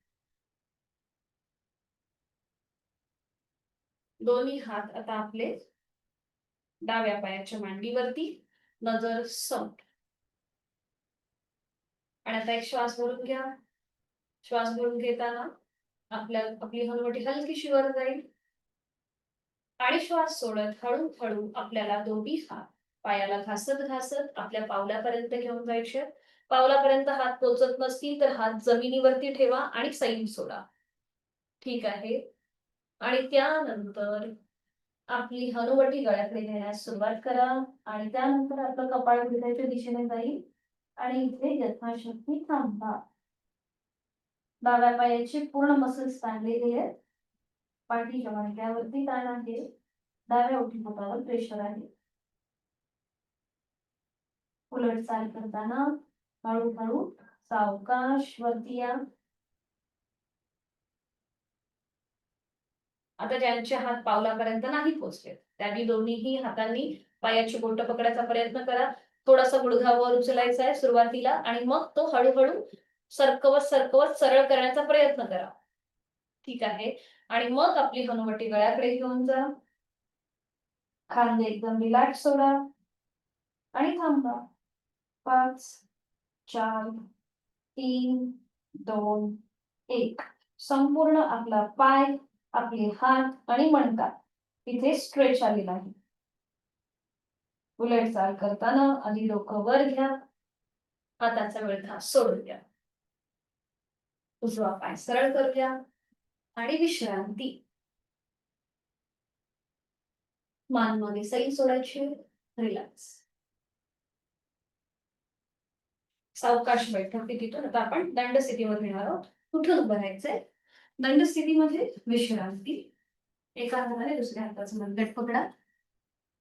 दोन्ही हात आता आपले डाव्या पायाच्या मांडीवरती. नजर समोर. आणि आता एक श्वास भरून घ्या. श्वास भरून घेताना आपली हनुवटी हलकीशी वर जाईल आणि श्वास सोडत हळूहळू आपल्याला दोन्ही हात पायाला घासत घासत आपल्या पावलापर्यंत घेऊन जायचे. पावलापर्यंत हात पोचत नसतील तर हात जमिनीवरती ठेवा आणि सैल सोडा. ठीक आहे. आणि त्यानंतर आपली हनुवटी गळ्याकडे नेण्यास सुरुवात करा आणि त्यानंतर आपलं कपाळ गुडघ्याच्या दिशेने जाईल आणि इथे यथाशक्ती थांबा. डाव्या पायाचे पूर्ण मसल्स ताणलेले आहेत. पाठीच्या मणक्यावरती ताण आहे. डाव्या ओठीपोटावर प्रेशर आहे. उलट चाल करताना हळूहळू सावकाश वरती या. आता ज्यांचे हात पावलापर्यंत नाही पोहोचले त्यांनी दोन्हीही हातांनी पायाची बोटं पकडायचा प्रयत्न करा. थोडासा गुडघा वर उचलायचा आहे सुरुवातीला आणि मग तो हळूहळू सरकवत सरकवत सरळ करण्याचा प्रयत्न करा. ठीक आहे. आणि मग आपली हनुवटी गळ्याकडे घेऊन जा. खांदे एकदम रिलॅक्स सोडा आणि थांबा. 5 4 3 2 1. संपूर्ण आपला पाय, आपले हात आणि मणका इथे स्ट्रेच आलेला आहे. उलट चाल करताना आधी डोकं वर घ्या. हाताचा वळखा सोडून द्या. उजवा पाय सरळ करूया आणि विश्रांती. मान मध्ये सैल सोडायची. रिलॅक्स. सावकाश बैठक तिथून आता आपण दंड स्थितीमध्ये येणार आहोत. कुठून उभं राहायचंय. दंड स्थितीमध्ये विश्रांती. एका हाताने दुसऱ्या हाताचं मनगट पकडा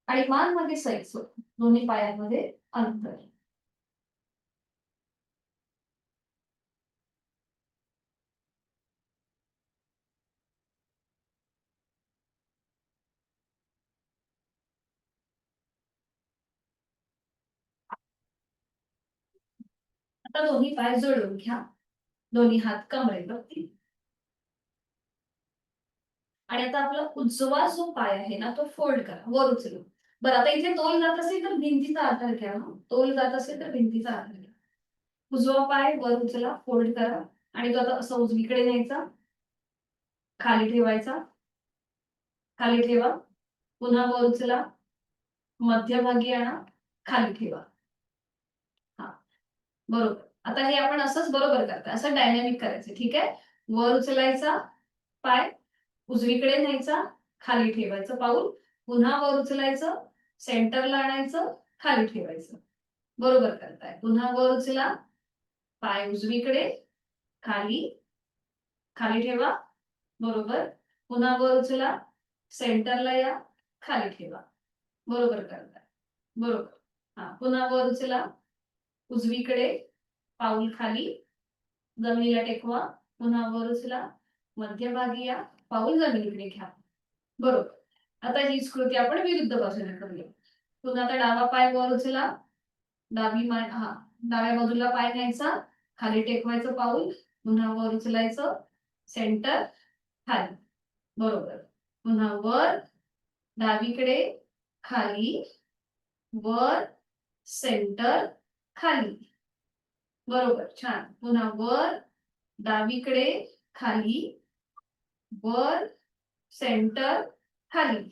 आणि मान मध्ये सैल सोड. दोन्ही पायांमध्ये अंतर. आता दोन्ही पाय जोडून घ्या, दोन्ही हात कमरेवरती. आणि आता आपला उजवा जो पाय आहे ना तो फोल्ड करा, वर उचलू. बरं, आता इथे तोल जात असेल तर भिंतीचा आधार घ्या. तोल जात असेल तर भिंतीचा आधार घ्या. उजवा पाय वर उचला, फोल्ड करा आणि तो आता असं उजवीकडे न्यायचा, खाली ठेवायचा, खाली ठेवा, पुन्हा वर उचला, मध्यभागी आणा, खाली ठेवा. हा, बरोबर. आता हे आपण असंच बरोबर करता, असं डायनॅमिक करायचं. ठीक आहे, वर उचलायचा पाय, उजवीकडे न्यायचा, खाली ठेवायचं पाऊल, पुन्हा वर उचलायचं, सेंटरला आणायचं, खाली ठेवायचं. बरोबर करताय. पुन्हा वर उचला, पाय उजवीकडे, खाली, खाली ठेवा, बरोबर. पुन्हा वर उचला, सेंटरला या, खाली ठेवा. बरोबर करताय, बरोबर. हा, पुन्हा वर उचला, उजवीकडे, पाऊल खाली, जमिनीला टेकवा, पुन्हा वर उचला, मध्यभागी या, पाऊल जमिनीकडे घ्या. बरोबर. आता हीच कृती आपण विरुद्ध बाजूने करूया. पुन्हा आता डावा पाय वर उचला, डाव्या बाजूला पाय न्यायचा, खाली टेकवायचं पाऊल, पुन्हा वर उचलायचं, सेंटर, खाली. बरोबर. पुन्हा वर, डावीकडे, खाली, वर, सेंटर, खाली. बरोबर, छान. पुन्हा वर, डावीकडे, खाली, वर, सेंटर, खाली.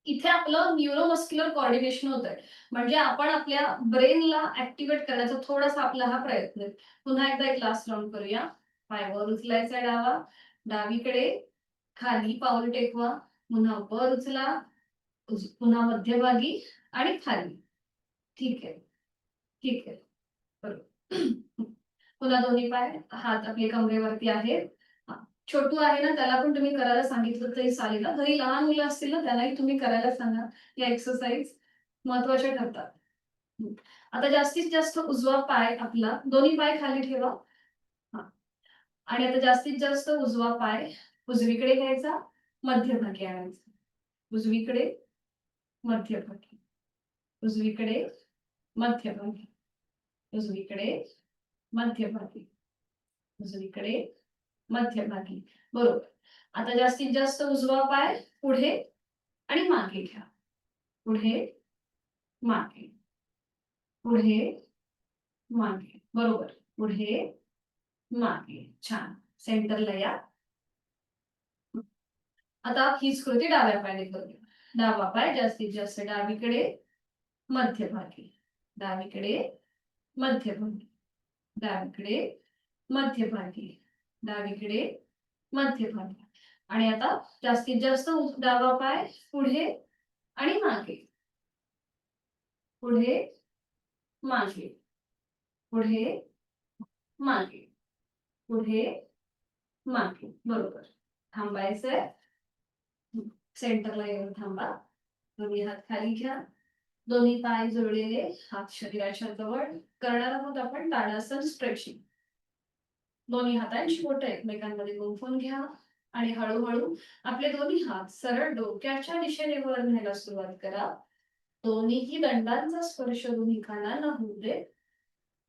इथे आपलं न्यूरोमस्क्युलर कोऑर्डिनेशन होत आहे, म्हणजे आपण आपल्या ब्रेनला ऍक्टिव्हेट करण्याचा थोडासा आपला हा प्रयत्न आहे. पुन्हा एकदा एक लास्ट राऊंड करूया. पाय वर उचलायचा डावा, डावीकडे, खाली पाऊल टेकवा, पुन्हा वर उचला, पुन्हा मध्यभागी आणि खाली. ठीक आहे, ठीक आहे, बरोबर. पुन्हा दोन्ही पाय, हात आपले कमरेवरती आहेत. छोटू आहे ना, त्याला पण तुम्ही करायला सांगितलं तरी चालेल ना. घरी लहान मुलं असतील ना, त्यांनाही तुम्ही करायला सांगा. या एक्सरसाइज महत्वाच्या ठरतात. आता जास्तीत जास्त उजवा पाय आपला, दोन्ही पाय खाली ठेवा. आणि आता जास्तीत जास्त उजवा पाय उजवीकडे घ्यायचा, मध्यभागी आणायचा. उजवीकडे, मध्यभागी, उजवीकडे, मध्यभागी, उजवीकडे, मध्यभागी, उजवीकडे, मध्यभागी. बरोबर. आता जास्तीत जास्त उजवा पाय पुढे आणि मागे घ्या, पुढे, मागे, पुढे, मागे. बरोबर. पुढे, मागे. छान. सेंटरला या. आता हीच कृती डाव्या पायाने करूया. डावा पाय जास्तीत जास्त डावीकडे, मध्यभागी, डावीकडे, मध्यभागी, डावीकडे, मध्यभागी, डावीकडे, मध्यभागी. आणि आता जास्तीत जास्त डावा पाय पुढे आणि मागे, पुढे, मागे, पुढे, मागे, पुढे, मागे. बरोबर. थांबायचंय, सेंटरला येऊन थांबा. दोन्ही हात खाली घ्या, दोन्ही पाय जोडलेले, हात शरीराच्या जवळ. करणार आहोत आपण ताडासन स्ट्रेचिंग. दोन्ही हातांची बोटं एकमेकांमध्ये गुंफून घ्या आणि हळूहळू आपले दोन्ही हात सरळ डोक्याच्या दिशेने वर न्यायला सुरुवात करा. दोन्हीही दंडांचा स्पर्श दोन्ही कानांना होऊ दे.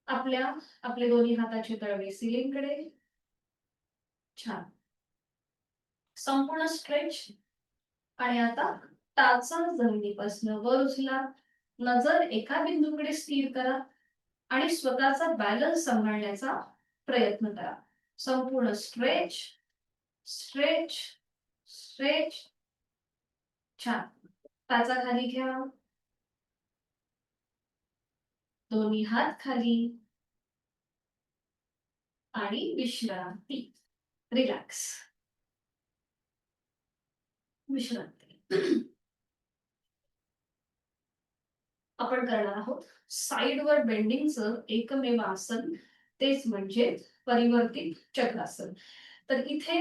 आपले दोन्ही हाताचे तळवे सिलिंगकडे. छान. संपूर्ण स्ट्रेच. आणि आता टाचा जमिनीपासून वर उचला, नजर एका बिंदूकडे स्थिर करा आणि स्वतःचा बॅलन्स सांभाळण्याचा प्रयत्न करा. संपूर्ण स्ट्रेच, स्ट्रेच, स्ट्रेच. छान. टाचा खाली घ्या, दोन्ही हात खाली आणि विश्रांती. रिलॅक्स, विश्रांती. आपण करणार आहोत साइडवर बेंडिंगचं एकमेव आसन, तेच म्हणजे परिवर्तित चक्रासन. तर इथे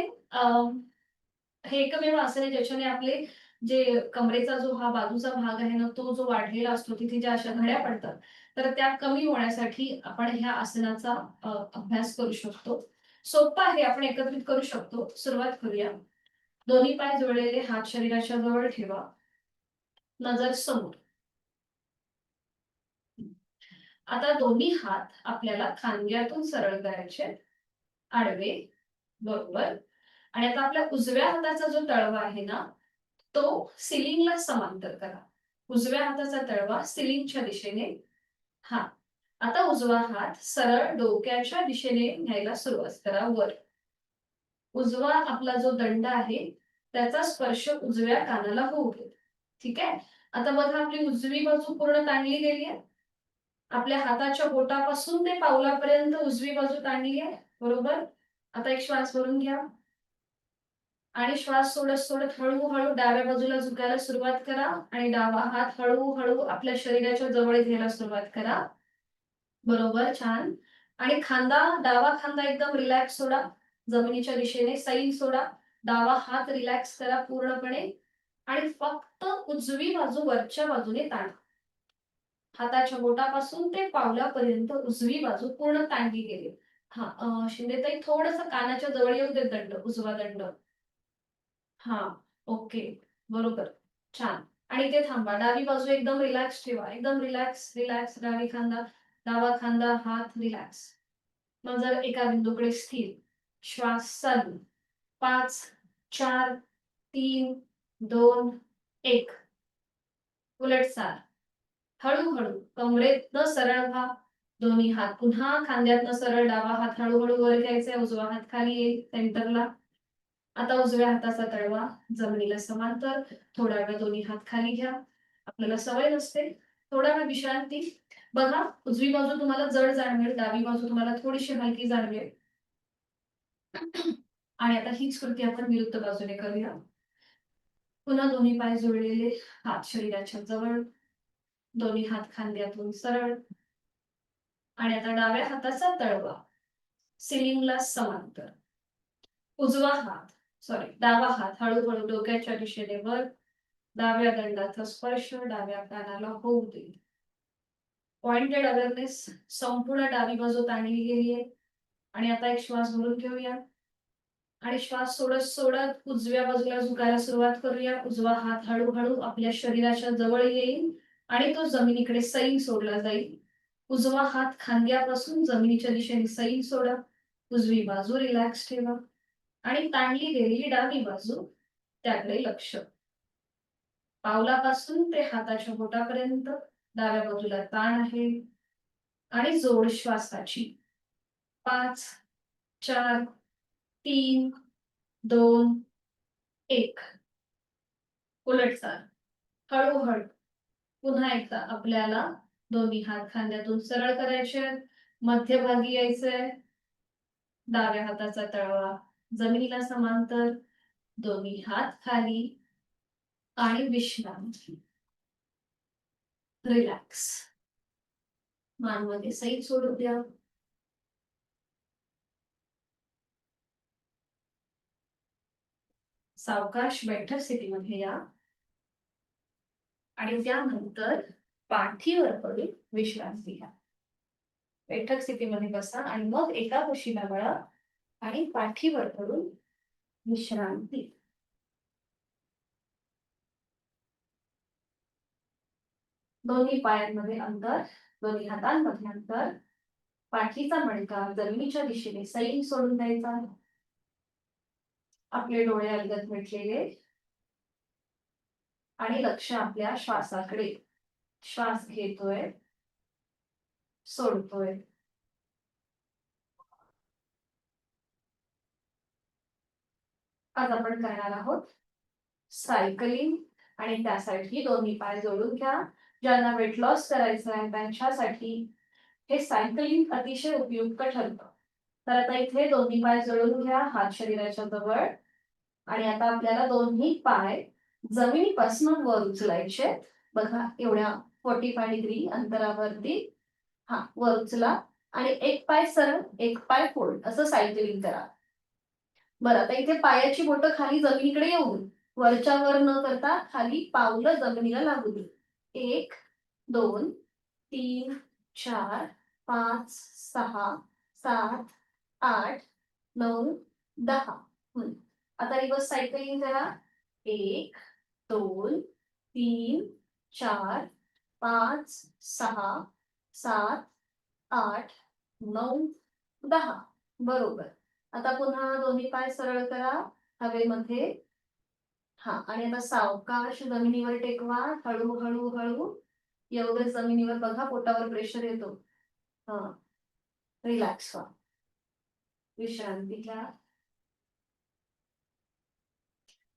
हे एकमेव आसन आहे ज्याच्याने आपले जे कमरेचा जो हा बाजूचा भाग आहे ना, तो जो वाढलेला असतो, तिथे ज्या अशा घड्या पडतात, तर त्या कमी होण्यासाठी आपण ह्या आसनाचा अभ्यास करू शकतो. सोपं आहे, आपण एकत्रित करू शकतो. सुरुवात करूया. दोन्ही पाय जोडलेले, हात शरीराच्या जवळ ठेवा, नजर समोर. आता दोन्ही हात आपल्याला खांद्यातून सरळ करायचे, आडवे, बरोबर. आणि आता आपल्या उजव्या हाताचा जो तळवा आहे ना, तो सिलिंगला समांतर करा. उजव्या हाताचा तळवा सिलिंगच्या दिशेने. हा, आता उजवा हात सरळ डोक्याच्या दिशेने न्यायला सुरुवात करा वर. उजवा आपला जो दंड आहे त्याचा स्पर्श उजव्या कानाला होऊ दे. ठीक आहे. आता बघा आपली उजवी बाजू पूर्ण ताणली गेली आहे. आपल्या हाताच्या बोटापासून ते पावलापर्यंत उजवी बाजू ताणली आहे, बरोबर. आता एक श्वास भरून घ्या आणि श्वास सोडत सोडत हळूहळू डाव्या बाजूला झुकायला सुरुवात करा आणि डावा हात हळूहळू आपल्या शरीराच्या जवळ घ्यायला सुरुवात करा, बरोबर. छान. आणि डावा खांदा एकदम रिलॅक्स सोडा, जमिनीच्या दिशेने सैल सोडा. डावा हात रिलॅक्स करा पूर्णपणे आणि फक्त उजवी बाजू वरच्या बाजूने ताणा. हाताच्या बोटापासून ते पावलापर्यंत उजवी बाजू पूर्ण ताणली गेली. हा, शिंदेताई थोडंसं कानाच्या जवळ येऊ दे दंड, उजवा दंड. हा, ओके, बरोबर, छान. आणि इथे थांबा. डावी बाजू एकदम रिलॅक्स ठेवा, एकदम रिलॅक्स रिलॅक्स. डावा खांदा हात रिलॅक्स. मग जर एका बिंदूकडे स्थिर. श्वास चालू. 5, 4, 3, 2, 1. उलटसार. हळूहळू कमरेतनं सरळ व्हा. दोन्ही हात पुन्हा खांद्यातनं सरळ. डावा हात हळूहळू वर घ्यायचा, उजवा हात खाली येईल सेंटरला. आता उजव्या हाताचा तळवा जमिनीला समांतर. थोडा वेळ दोन्ही हात खाली घ्या. आपल्याला सवय नसते, थोडा वेळ विश्रांती. बघा उजवी बाजू तुम्हाला जड जाणवेल, डावी बाजू तुम्हाला थोडीशी हलकी जाणवेल. आणि आता हीच कृती आपण विरुद्ध बाजूने करूया. पुन्हा दोन्ही पाय जोडलेले, हात शरीराच्या जवळ, दोन्ही हात खांद्यातून सरळ. आणि आता डाव्या हाताचा तळवा सिलिंगला समांतर. डावा हात हळूहळू डोक्याच्या दिशेने वर. डाव्या दंडाचा स्पर्श डाव्या कानाला होऊ दे. Pointed awareness. संपूर्ण डावी बाजू ताणली गेली आहे. आणि आता एक श्वास भरून घेऊया आणि श्वास सोडत सोडत उजव्या बाजूला झुकायला सुरुवात करूया. उजवा हात हळूहळू आपल्या शरीराच्या जवळ येईल आणि तो जमिनीकडे सैल सोडला जाईल. उजवा हात खांद्यापासून जमिनीच्या दिशेने सैल सोडा. उजवी बाजू रिलॅक्स ठेवा आणि ताणली गेलेली डावी बाजू त्याकडे लक्ष. पावलापासून ते हाताच्या बोटापर्यंत डाव्या बाजूला ताण आहे आणि जोड श्वासाची. 5, 4, 3, 2, 1. उलटसार. हळूहळू पुन्हा एकदा आपल्याला दोन्ही हात खांद्यातून सरळ करायचे, मध्यभागी यायचंय. डाव्या हाताचा तळवा जमिनीला समांतर, दोन्ही हात खाली आणि विश्रांती. रिलॅक्स. मानमध्ये सैल सोडू द्या. सावकाश बैठक स्थितीमध्ये या आणि त्यानंतर पाठीवर पडून विश्रांती घ्या. बैठक स्थितीमध्ये बसा आणि मग एका कुशीला वळा आणि पाठीवर पडून विश्रांती. दोन्ही पायांमध्ये अंतर, दोन्ही हातांमध्ये अंतर. पाठीचा मणका जमिनीच्या दिशेने सैल सोडून द्यायचा. आपले डोळे अलगद मिटलेले आणि लक्ष आपल्या श्वासाकडे. श्वास घेतोय, सोडतोय. आज आपण करणार आहोत सायकलिंग आणि त्यासाठी दोन्ही पाय जोडून घ्या. ज्यांना वेट लॉस करायचं आहे त्यांच्यासाठी हे सायकलिंग अतिशय उपयुक्त ठरतं. तर आता इथे दोन्ही पाय जोडून घ्या, हात शरीराच्या जवळ. आणि आता आपल्याला दोन्ही पाय जमिनीपासून वर उचलायचे. बघा एवढ्या 45 डिग्री अंतरावरती. वर उचला आणि एक पाय सरळ, एक पाय फोल्ड, असं सायकलिंग करा. बरं, आता इथे पायाची बोटं खाली जमिनीकडे येऊन वरच्या वर न करता खाली पावलं जमिनीला लागू दे. 1, 2, 3, 4, 5, 6, 7, 8, 9, 10. आता रिवर्स सायकलिंग करा. 1, 2, 3, 4, 5, 6, 7, 8 9 10 बरोबर. आता पुन्हा दोन्ही पाय सरळ करा हवेमध्ये. हा आणि आता सावकाश जमिनीवर टेकवा. हळू हळू हळू एवढं जमिनीवर बघा पोटावर प्रेशर येतो. हा रिलॅक्स व्हा. विश्रांती घ्या.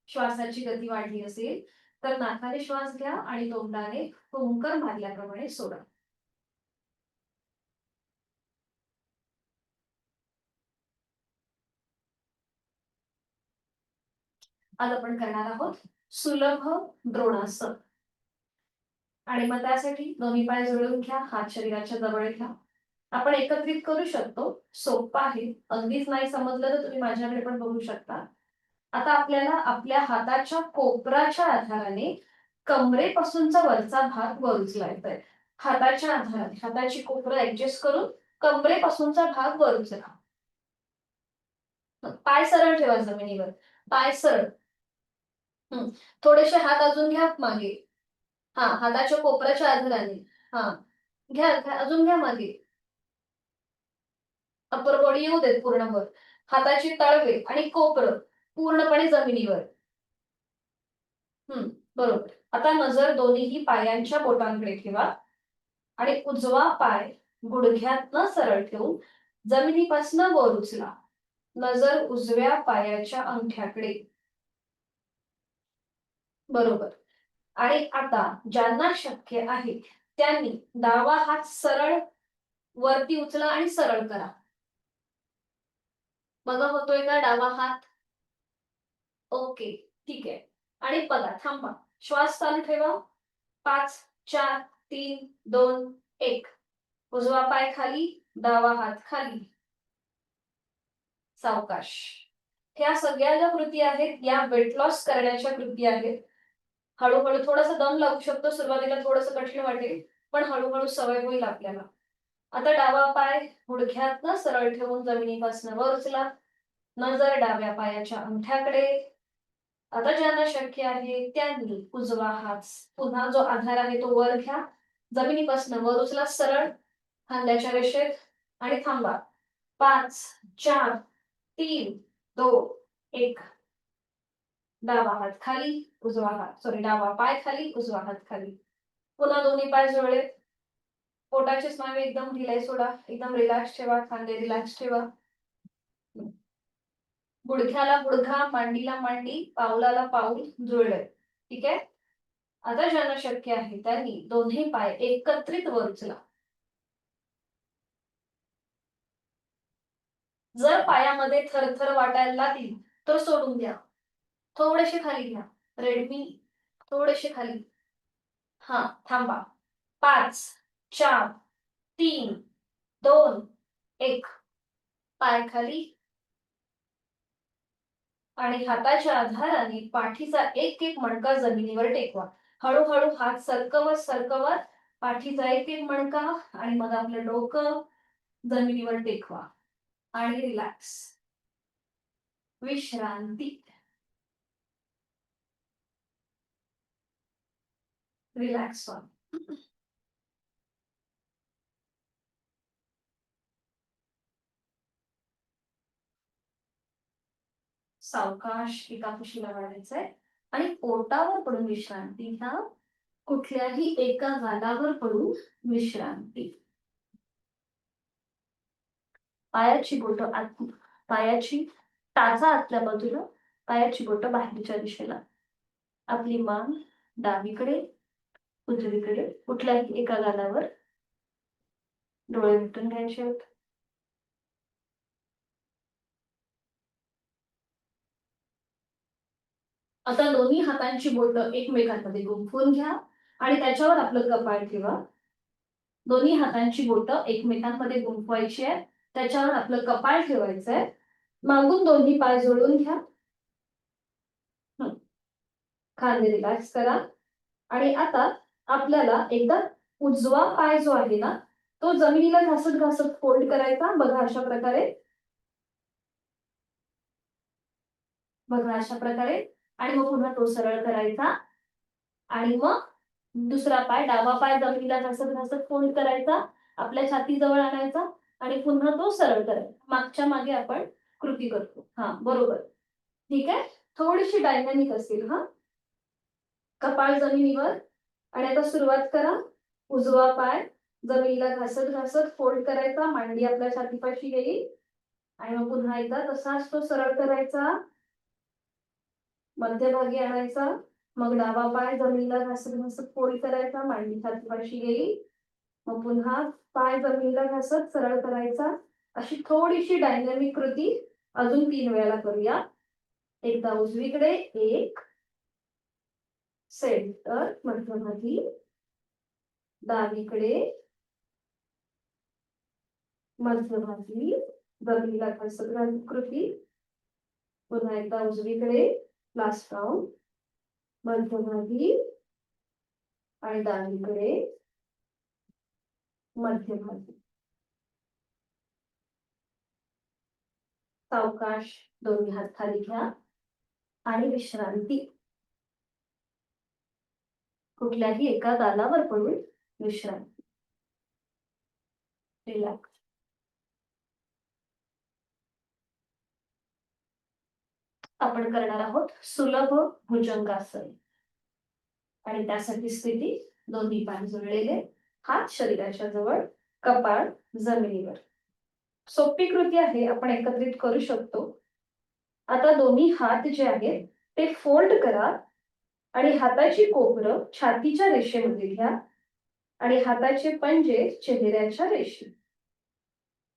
श्वासाची गती वाढली असेल तर नाकाने श्वास घ्या आणि तोंडाने फुंकर मारल्याप्रमाणे सोडा. आज आपण करणार आहोत सुलभ द्रोणासन. आणि मग त्यासाठी दोन्ही पाय जुळवून घ्या. हात शरीराच्या जवळ घ्या. आपण एकत्रित करू शकतो. सोपं आहे. अगदीच नाही समजलं तर तुम्ही माझ्याकडे पण बघू शकता. आता आपल्याला आपल्या हाताच्या कोपराच्या आधाराने कमरेपासूनचा वरचा भाग वर उचलायचा आहे. हाताच्या आधाराने हाताची कोपरं ऍडजस्ट करून कमरेपासूनचा भाग वर उचला. पाय सरळ ठेवा जमिनीवर. पाय सरळ. थोडेसे हात अजून घ्या मागे. हा हाताच्या कोपऱ्याच्या आधाराने. हा घ्या अजून घ्या मागे. अप्पर बॉडी येऊ देत पूर्ण वर. हाताची तळवे आणि कोपरं पूर्णपणे जमिनीवर. बरोबर. आता नजर दोन्ही पायांच्या बोटांकडे ठेवा आणि उजवा पाय गुडघ्यातनं सरळ ठेवून जमिनीपासून वर उचला. नजर उजव्या पायाच्या अंगठ्याकडे. बरोबर. आणि आता ज्यांना शक्य आहे त्यांनी डावा हात सरळ वरती उचला आणि सरळ करा. बघा होतोय का डावा हात? ओके ठीक आहे. आणि बघा थांबा. श्वास चालू ठेवा. 5 4 3 2 1. उजवा पाय खाली, डावा हात खाली. सावकाश. ह्या सगळ्या ज्या कृती आहेत या वेट लॉस करण्याच्या कृती आहेत. हळूहळू थोडासा दम लागू शकतो. सुरुवातीला थोडंसं कठीण वाटेल पण हळूहळू सवय होईल आपल्याला. आता डावा पाय गुडघ्यातनं सरळ ठेवून जमिनीपासून वर उचला. नजर डाव्या पायाच्या अंगठ्याकडे. आता ज्यांना शक्य आहे त्यांनी उजवा हात पुन्हा जो आधार आहे तो वर घ्या. जमिनीपासून वर उचला सरळ खांद्याच्या रेषेत आणि थांबा. 5 4 3 2 1. डावा हात खाली, उजवा हात डावा पाय खाली, उजवा हात खाली. पुन्हा दोन्ही पाय जुळले. पोटाचे स्नायू एकदम ढिलाई सोडा. एकदम रिलॅक्स ठेवा. खांदे रिलॅक्स ठेवा. गुडघ्याला गुडघा, मांडीला मांडी, पावलाला पाऊल जुळले. ठीक आहे. आता ज्यांना शक्य आहे त्यांनी दोन्ही पाय एकत्रित वर उचला. जर पायामध्ये थरथर वाटायला लागली तर सोडून द्या. थोडेसे खाली घ्या. रेडमी थोडेसे खाली. हा थांबा. 5 4 3 2 1. पाय खाली आणि हाताच्या आधाराने पाठीचा एक एक मणका जमिनीवर टेकवा. हळूहळू हात सरकवत सरकवत पाठीचा एक एक मणका आणि मग आपलं डोकं जमिनीवर टेकवा आणि रिलॅक्स. विश्रांती. रिलॅक्स व्हा. सावकाश एका कुशीला वाढायचंय आणि पोटावर पडून विश्रांती घ्या. कुठल्याही एका गालावर पडून विश्रांती. पायाची बोट आत, पायाची टाचा आतल्या बाजूला, पायाची बोट बाहेरच्या दिशेला. आपली मान डावीकडे उजवीकडे. कुठल्याही एका गालावर. डोळे मिटून घ्यायचे आहेत. आता दोन्ही हातांची बोटं एकमेकांमध्ये गुंफून घ्या आणि त्याच्यावर आपलं कपाळ ठेवा. दोन्ही हातांची बोटं एकमेकांमध्ये गुंफवायची आहे. त्याच्यावर आपलं कपाळ ठेवायचंय. मागून दोन्ही पाय जोडून घ्या. खांदे रिलॅक्स करा. आणि आता आपल्याला एकदा उजवा पाय जो आहे ना तो जमिनीला घासत घासत फोल्ड करायचा. बघा अशा प्रकारे. बघा अशा प्रकारे. आणि मग पुन्हा तो सरळ करायचा आणि मग दुसरा पाय डावा पाय जमिनीला घासत घासत फोल्ड करायचा आपल्या छातीजवळ आणायचा आणि पुन्हा तो सरळ करायचा. मागच्या मागे आपण कृती करतो. हा बरोबर. ठीक आहे. थोडीशी डायनॅमिक असेल. हा, कपाळ जमिनीवर आणि आता सुरुवात करा. उजवा पाय जमिनीला घासत घासत फोल्ड करायचा, मांडी आपल्या छातीपाशी गेली आणि मग पुन्हा एकदा तसाच तो सरळ करायचा, मध्यभागी आणायचा, मग डावा पाय जमिनीला घासत घासत फोल्ड करायचा, मांडी छातीपाशी गेली, मग पुन्हा पाय जमिनीला घासत सरळ करायचा. अशी थोडीशी डायनॅमिक कृती अजून 3 वेळा करूया. एकदा उजवीकडे, एक, सेंटर मध्यभागी, डावीकडे, मध्यभागी, जमिनीला घासत घासत कृती, पुन्हा एकदा उजवीकडे, लास्ट राऊंड, मध्यभागी आणि डावीकडे, मध्यभागी. सावकाश दोन्ही हात खाली घ्या आणि विश्रांती. कुठल्याही एका गालावर पडून विश्रांती. रिलॅक्स. आपण करणार आहोत सुलभ भुजंगासन आणि त्यासाठी स्थिती दोन्ही पाय जोडलेले, हात शरीराच्या जवळ, कपाळ जमिनीवर. सोपी कृती आहे, आपण एकत्रित करू शकतो. आता दोन्ही हात जे आहेत ते फोल्ड करा आणि हाताची कोपरं छातीच्या रेषेमध्ये घ्या आणि हाताचे पंजे चेहऱ्याच्या रेषेत.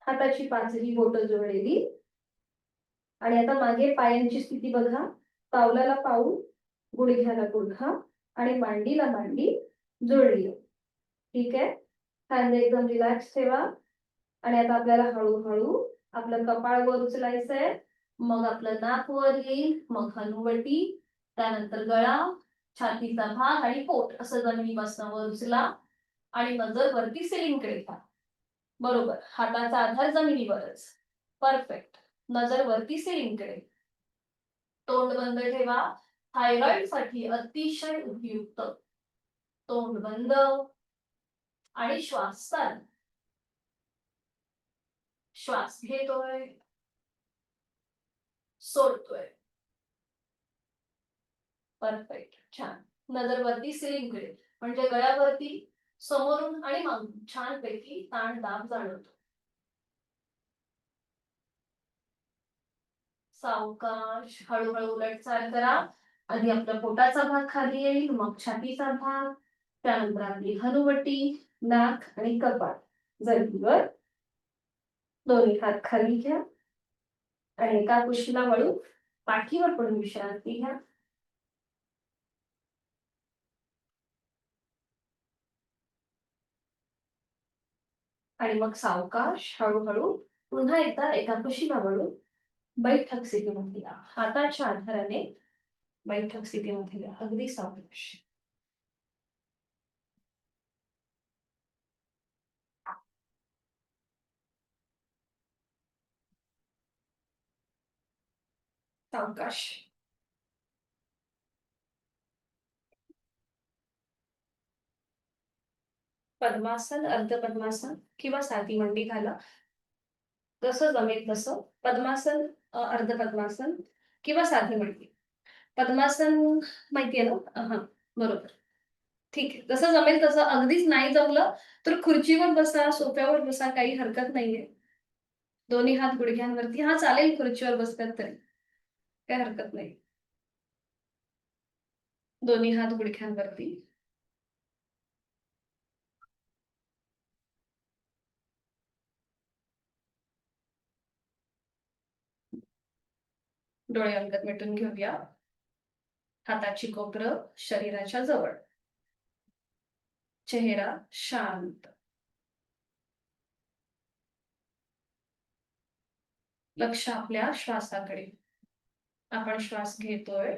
हाताची पाचही बोटं जोडलेली आणि आता मागे पायांची स्थिती बघा. पावलाला पाऊल, गुडघ्याला गुडघा आणि मांडीला मांडी जोडली. ठीक आहे. खांदे एकदम रिलॅक्स ठेवा आणि आता आपल्याला हळूहळू आपलं कपाळ वर उचलायचंय. मग आपलं नाक वर येईल, मग हनुवटी, त्यानंतर गळा, छातीचा भाग आणि पोट असं जमिनीपासून वर उचला आणि नजर वरती सिलिंगकडे घ्या. बरोबर. हाताचा आधार जमिनीवरच. परफेक्ट. नजर वरती सिलिंगकडे. तोंड बंद ठेवा. थायरॉइड साठी अतिशय उपयुक्त. तोंड बंद आणि श्वास चालू. श्वास घेतोय, सोडतोय. परफेक्ट. छान. नजर वरती सिलिंगकडे, म्हणजे गळ्यावरती समोरून आणि मागून छानपैकी ताण दाब जाणवतो. सावकाश हळूहळू उलटचाल करा. आधी आपल्या पोटाचा भाग खाली येईल, मग छातीचा भाग, त्यानंतर आपली हनुवटी, नाक आणि कपाळ जमिनीवर. दोन्ही हात खाली घ्या आणि एका कुशीला वळून पाठीवर पडून विश्रांती घ्या. आणि मग सावकाश हळूहळू पुन्हा एकदा एका कुशीला वळून बैठक स्थितीमध्ये या. हाताच्या आधाराने बैठक स्थितीमध्ये या. अगदी सावकाश. सावकाश. पद्मासन, अर्ध पद्मासन किंवा साधी मांडी घाला. जसं जमेल तसं. पद्मासन, अर्ध पद्मासन किंवा साधी मांडी. पद्मासन माहितीये ना? हा, बरोबर. ठीक आहे. जसं जमेल तसं. अगदीच नाही जमलं तर खुर्चीवर बसा, सोफ्यावर बसा, काही हरकत नाहीये. दोन्ही हात गुडघ्यांवरती. हा चालेल, खुर्चीवर बसतात तरी काही हरकत नाही. दोन्ही हात गुडघ्यांवरती. डोळे अंगत मिटून घेऊया. हाताची कोपरं शरीराच्या जवळ, चेहरा शांत. लक्ष आपल्या श्वासाकडे. आपण श्वास घेतोय,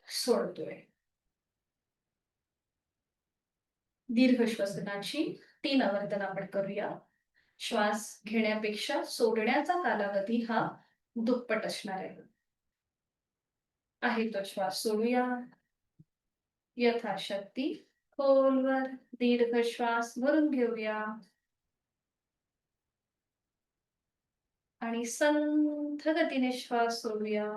सोडतोय. दीर्घ श्वसनाची 3 आवर्तन आपण करूया. श्वास घेण्यापेक्षा सोडण्याचा कालावधी हा दुप्पट असणार आहे. तो श्वास सोडूया यथाशक्ती. खोलवर दीर्घ श्वास भरून घेऊया आणि संथ गतीने श्वास सोडूया.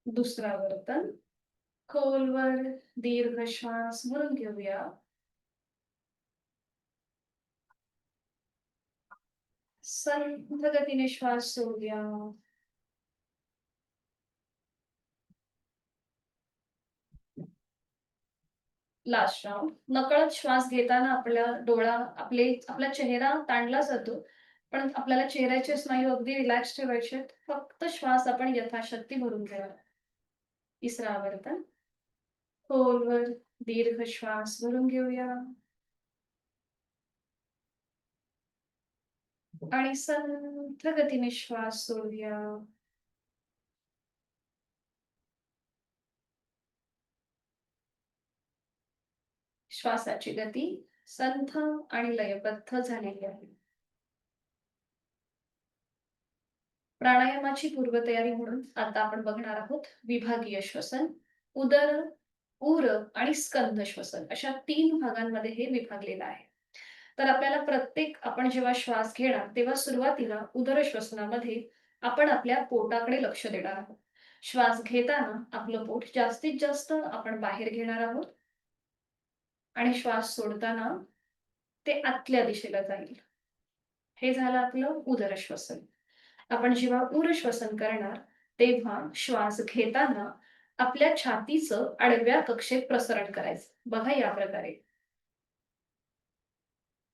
दुसरा वर्तन. खोलवर दीर्घ श्वास भरून घेऊया. संथ गतीने श्वास सोडूया. Last round. नकळत श्वास घेताना आपला चेहरा ताणला जातो, पण आपल्याला चेहऱ्याचे स्नायू अगदी रिलॅक्स ठेवायचे. फक्त श्वास आपण यथाशक्ती भरून घ्यावा. तिसरा आवर्तन. खोलवर दीर्घ श्वास भरून घेऊया आणि संथ गतीने श्वास सोडूया. श्वासाची गती संथ आणि लयबद्ध झालेली आहे. प्राणायामाची पूर्वतयारी म्हणून आता आपण बघणार आहोत विभागीय श्वसन. उदर, उर आणि स्कंध श्वसन अशा 3 भागांमध्ये हे विभागलेलं आहे. तर आपल्याला आपण जेव्हा श्वास घेणार तेव्हा सुरुवातीला उदर श्वसनामध्ये आपण आपल्या पोटाकडे लक्ष देणार आहोत. श्वास घेताना आपलं पोट जास्तीत जास्त आपण बाहेर घेणार आहोत आणि श्वास सोडताना ते आतल्या दिशेला जाईल. हे झालं आपलं उदर श्वसन. आपण जेव्हा उर श्वसन करणार तेव्हा श्वास घेताना आपल्या छातीचं आडव्या कक्षेत प्रसरण करायचं. बघा या प्रकारे.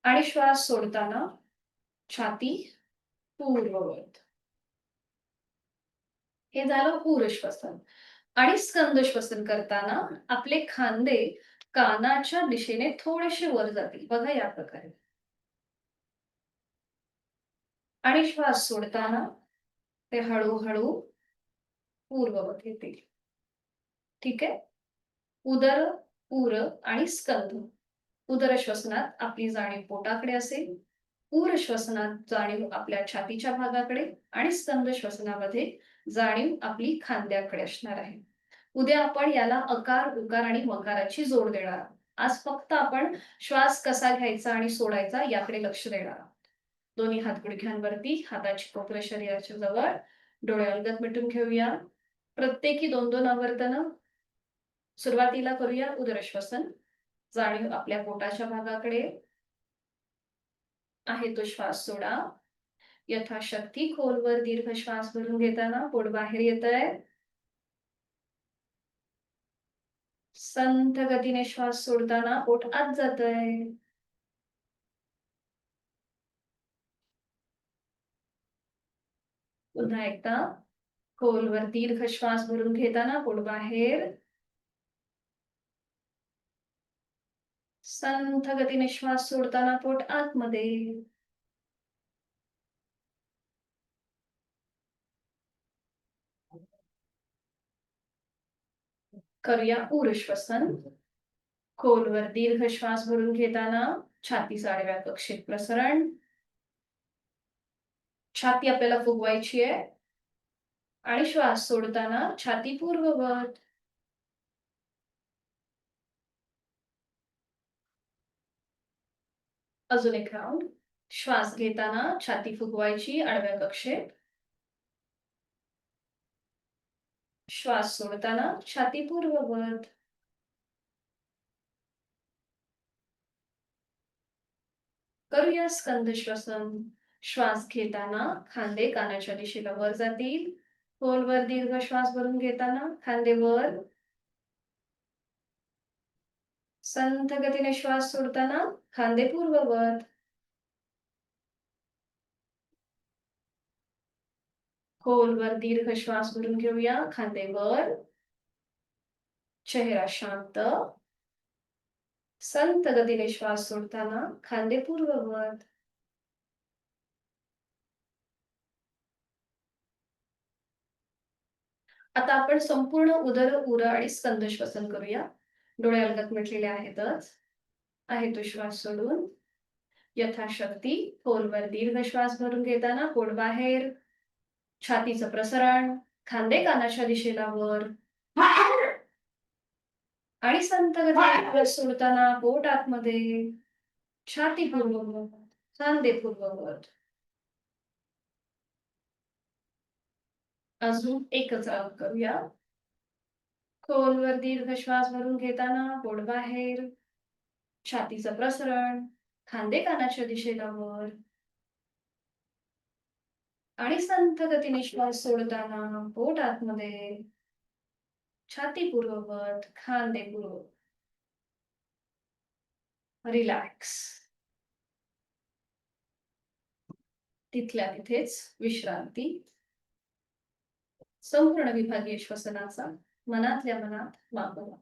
आणि श्वास सोडताना छाती पूर्ववत. हे झालं उर श्वसन. आणि स्कंद श्वसन करताना आपले खांदे कानाच्या दिशेने थोडेसे वर जातील. बघा या प्रकारे. आणि श्वास सोडताना ते हळूहळू पूर्ववत येतील. ठीक आहे. उदर, उर आणि स्कंद. उदर श्वसनात आपली जाणीव पोटाकडे असेल. उर श्वसनात जाणीव आपल्या छातीच्या भागाकडे आणि स्कंद श्वसनामध्ये जाणीव आपली खांद्याकडे असणार आहे. उद्या आपण याला अकार, उकार आणि मकाराची जोड देणार आहोत. आज फक्त आपण श्वास कसा घ्यायचा आणि सोडायचा याकडे लक्ष देणार आहोत. दोन्ही हात गुडघ्यांवरती, हाताची कोपरं शरीराच्या जवळ, डोळे अलगद मिटून घेऊया. प्रत्येकी 2-2 आवर्तनं. सुरुवातीला करूया उदर श्वसन. जाणीव आपल्या पोटाच्या भागाकडे आहे तो श्वास सोडा. यथाशक्ती खोलवर दीर्घ श्वास भरून घेताना पोट बाहेर येत आहे. संथ गतीने श्वास सोडताना पोट आत जात आहे. पुन्हा एकदा खोलवर दीर्घ श्वास भरून घेताना पोट बाहेर. संथ गतीने श्वास सोडताना पोट आतमध्ये. करूया उर श्वसन. खोलवर दीर्घ श्वास भरून घेताना छातीच्या आडव्या कक्षेत प्रसरण. छाती आपल्याला फुगवायची आहे आणि श्वास सोडताना छाती पूर्ववत. अजून एक राऊंड. श्वास घेताना छाती फुगवायची आडव्या कक्षेत. श्वास सोडताना छाती पूर्ववत. करूया स्कंद श्वसन. श्वास घेताना खांदे कानाच्या दिशेला वर जातील. खोलवर दीर्घ श्वास भरून घेताना खांदे वर. संथ गतीने श्वास सोडताना खांदे पूर्ववत. खोलवर दीर्घ श्वास भरून घेऊया. खांदे वर. चेहरा शांत. संथ गतीने श्वास सोडताना खांदे पूर्ववत. आता आपण संपूर्ण उदर, उर आणि स्कंद श्वसन करूया. डोळे अलगद मिटलेले आहेतच. आहे तो श्वास सोडून यथाशक्ती खोलवर दीर्घ श्वास भरून घेताना पोट बाहेर. छातीचं प्रसरण, खांदे कानाच्या दिशेला वर आणि संथ गतीने श्वास सोडताना पोट आतमध्ये, छाती पूर्ववत, खांदे पूर्ववत. अजून एकच राऊंड करूया. खोलवर दीर्घ श्वास भरून घेताना पोट बाहेर, छातीचं प्रसरण, खांदे कानाच्या दिशेला वर आणि संथ गतीने श्वास सोडताना पोट आतमध्ये, छाती पूर्ववत, खांदे पूर्ववत. रिलॅक्स. तिथल्या तिथेच विश्रांती. संपूर्ण विभागीय श्वसनाचा मनातल्या मनात मागोवा.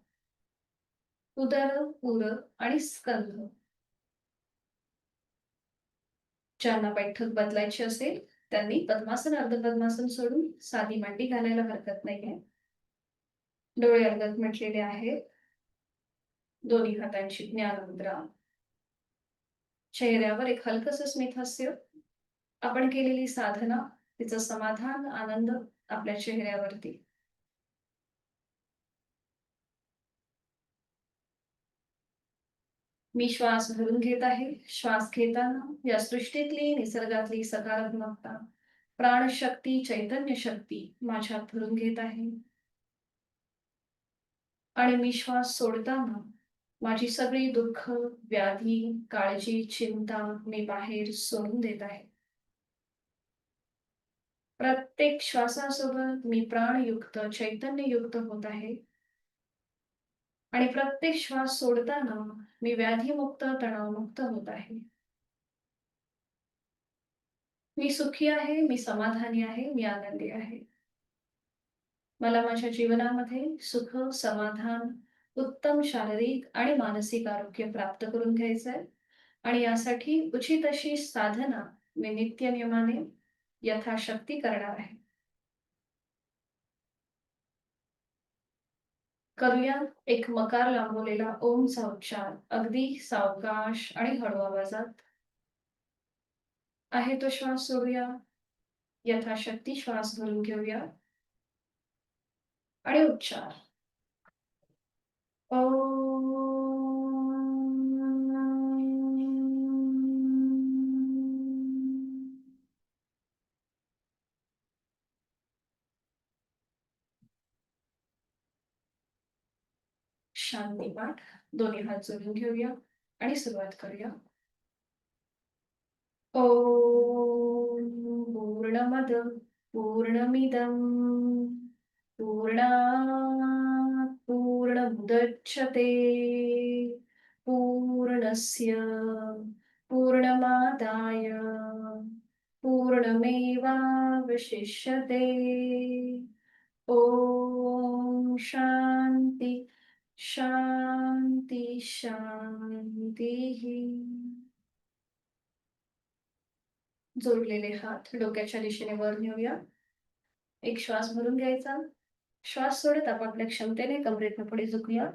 उदर, उर आणि स्कंध. ज्यांना बैठक बदलायची असेल त्यांनी पद्मासन अर्ध पद्मासन सोडून साधी मांडी घालायला हरकत नाहीये. डोळे अर्धत म्हटलेले आहेत. दोन्ही हातांची ज्ञान मुद्रा. चेहऱ्यावर एक हलकस स्मित हास्य. आपण केलेली साधना, तिचं समाधान, आनंद आपल्या चेहऱ्यावरती. मी श्वास भरून घेत आहे. श्वास घेताना या सृष्टीतली, निसर्गातली सकारात्मकता, प्राणशक्ती, चैतन्य शक्ती माझ्यात भरून घेत आहे. आणि मी श्वास सोडताना माझी सगळी दुःख, व्याधी, काळजी, चिंता मी बाहेर सोडून देत आहे. प्रत्येक श्वासासोबत मी प्राणयुक्त, चैतन्ययुक्त होत आहे. आणि प्रत्येक श्वास सोडताना मी व्याधीमुक्त, तणावमुक्त होत आहे. मी सुखी आहे, मी समाधानी आहे, मी आनंदी आहे. मला माझ्या जीवनामध्ये सुख, समाधान, उत्तम शारीरिक आणि मानसिक आरोग्य प्राप्त करून घ्यायचंय. आणि यासाठी उचित अशी साधना मी नित्यनियमाने यथाशक्ती करणार आहे. करूया एक मकार लांबवलेला ओमचा उच्चार, अगदी सावकाश आणि हळू आवाजात. आहे तो श्वास सोडूया. यथाशक्ती श्वास भरून घेऊया आणि उच्चार. शांती पाठ. दोन्ही हात जोडून घेऊया आणि सुरुवात करूया. ओम पूर्णमद पूर्णमिदं पूर्णात् पूर्णमुदच्यते पूर्णस्य पूर्णमादाय पूर्णमेवावशिष्यते. ओम शांती शांती शांती. जोडलेले हात डोक्याच्या दिशेने वर नेऊया. एक श्वास भरून घ्यायचा. श्वास सोडत आपापल्या क्षमतेने कमरेतनं पुढे झुकूया.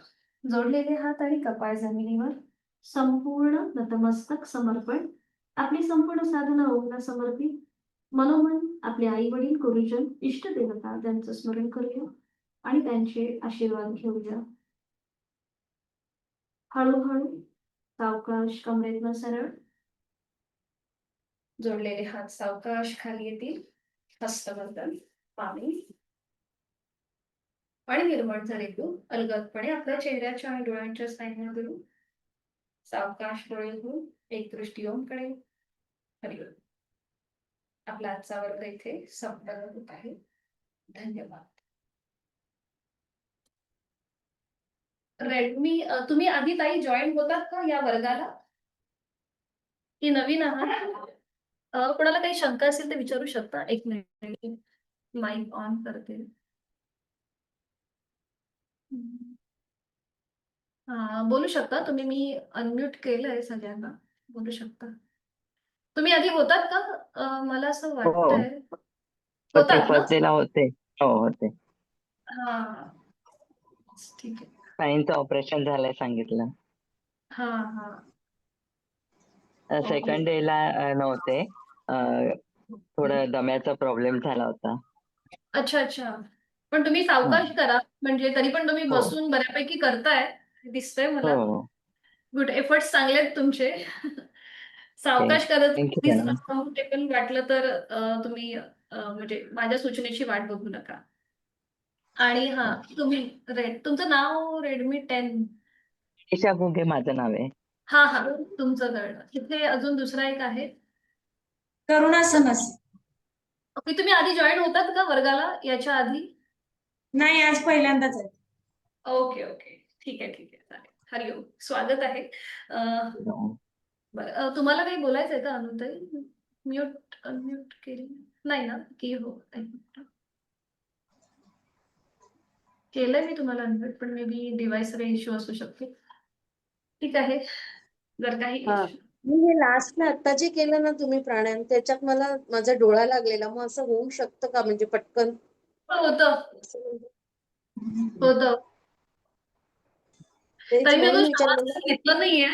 जोडलेले हात आणि कपाळ जमिनीवर. संपूर्ण नतमस्तक समर्पण. आपली संपूर्ण साधना ओमला समर्पित. मनोमन आपले आई वडील, गुरुजन, इष्टदेवता त्यांचं स्मरण करूया आणि त्यांचे आशीर्वाद घेऊया. हळूहळू सावकाश कमरेतनं सरळ. जोडलेले हात सावकाश खाली येतील. हस्तबंधन, पाणी आणि निर्मळ झालेलं अलगदपणे आपल्या चेहऱ्याच्या आणि डोळ्यांच्या साह्याने करू. सावकाश डोळे उघडून एक दृष्टी ओमकडे. हरिओम. आपला आजचा वर्ग इथे संपन्न होत आहे. धन्यवाद. रेडमी तुम्ही आधी ताई जॉईन होतात का या वर्गाला की नवीन आहात? कोणाला काही शंका असेल तर विचारू शकता. एक मिनिट माईक ऑन करते. बोलू शकता तुम्ही. मी अनम्यूट केलंय सगळ्यांना. बोलू शकता. तुम्ही आधी होतात का? मला असं वाटतंय. होते होतात ना? फर्स्ट डे ला होते. हो होते. हा ठीक आहे. ताईंचं ऑपरेशन झालंय सांगितलं. हा सेकंड डे ला नव्हते. थोडा दम्याचा प्रॉब्लेम झाला होता. अच्छा, अच्छा. पण तुम्ही हां. सावकाश करा. म्हणजे तरी पण तुम्ही हो. बसून बऱ्यापैकी करताय, दिसतंय हो, मला. हो. गुड एफर्ट्स चांगले आहेत तुमचे. ओके. सावकाश करत thank you please madam. Uncomfortable वाटलं तर तुम्ही म्हणजे माझ्या सूचनेची वाट बघू नका. आणि हां, ओके. तुम्ही तुमचं नाव Redmi 10. ईशा घुगे माझं नाव आहे. हां, हां. तुमचं कळलं. इथे अजून दुसरा एक आहे. करुणा समस. ओके, तुम्ही आधी जॉइन होतात का वर्गाला याच्या आधी? नाही, आज पहिल्यांदाच आहे. Okay, okay. ठीक आहे, ठीक आहे. चालेल. हरिओम. स्वागत आहे. बरं तुम्हाला काही बोलायचंय का अनुताई? अनम्यूट केली नाही ना? की हो. एक मिनिट. केलंय मी तुम्हाला अनम्यूट पण मे बी डिव्हाइसचा इश्यू असू शकतो. ठीक आहे. जर काही हा. मी हे लास्टला आता जे केलं ना तुम्ही प्राणायाम त्याच्यात मला माझा डोळा लागलेला मग असं होऊ शकतं का म्हणजे पटकन होतं, असं म्हणजे होतं. तेच तरी मी म्हणून अजून विचारलं. शवासन घेतलं नाहीये.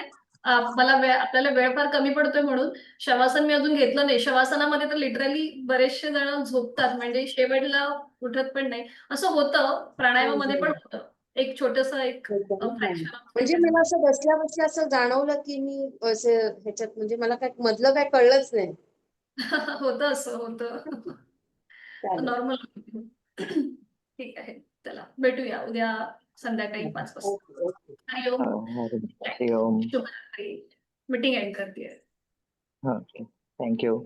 आपल्याला वेळ फार कमी पडतोय म्हणून शवासन मी अजून घेतलं नाही. शवासनामध्ये तर लिटरली बरेचसे जण झोपतात म्हणजे शेवटला उठत पण नाही. असं होतं, प्राणायामामध्ये पण होतं. एक छोटंसं एक फ्रॅक्शन ऑफ म्हणजे सेकंड. मला असं बसल्या बसल्या असं जाणवलं की मी असं ह्याच्यात म्हणजे मला काय मधलं काय कळलंच नाही. होतं असं होतं. चालेल. नॉर्मल. ठीक आहे. चला भेटूया उद्या संध्याकाळी 5 वाजता. Okay okay. हरिओम. हरी ओम. शुभरात्री. मीटिंग एंड करते. ओके. Thank you.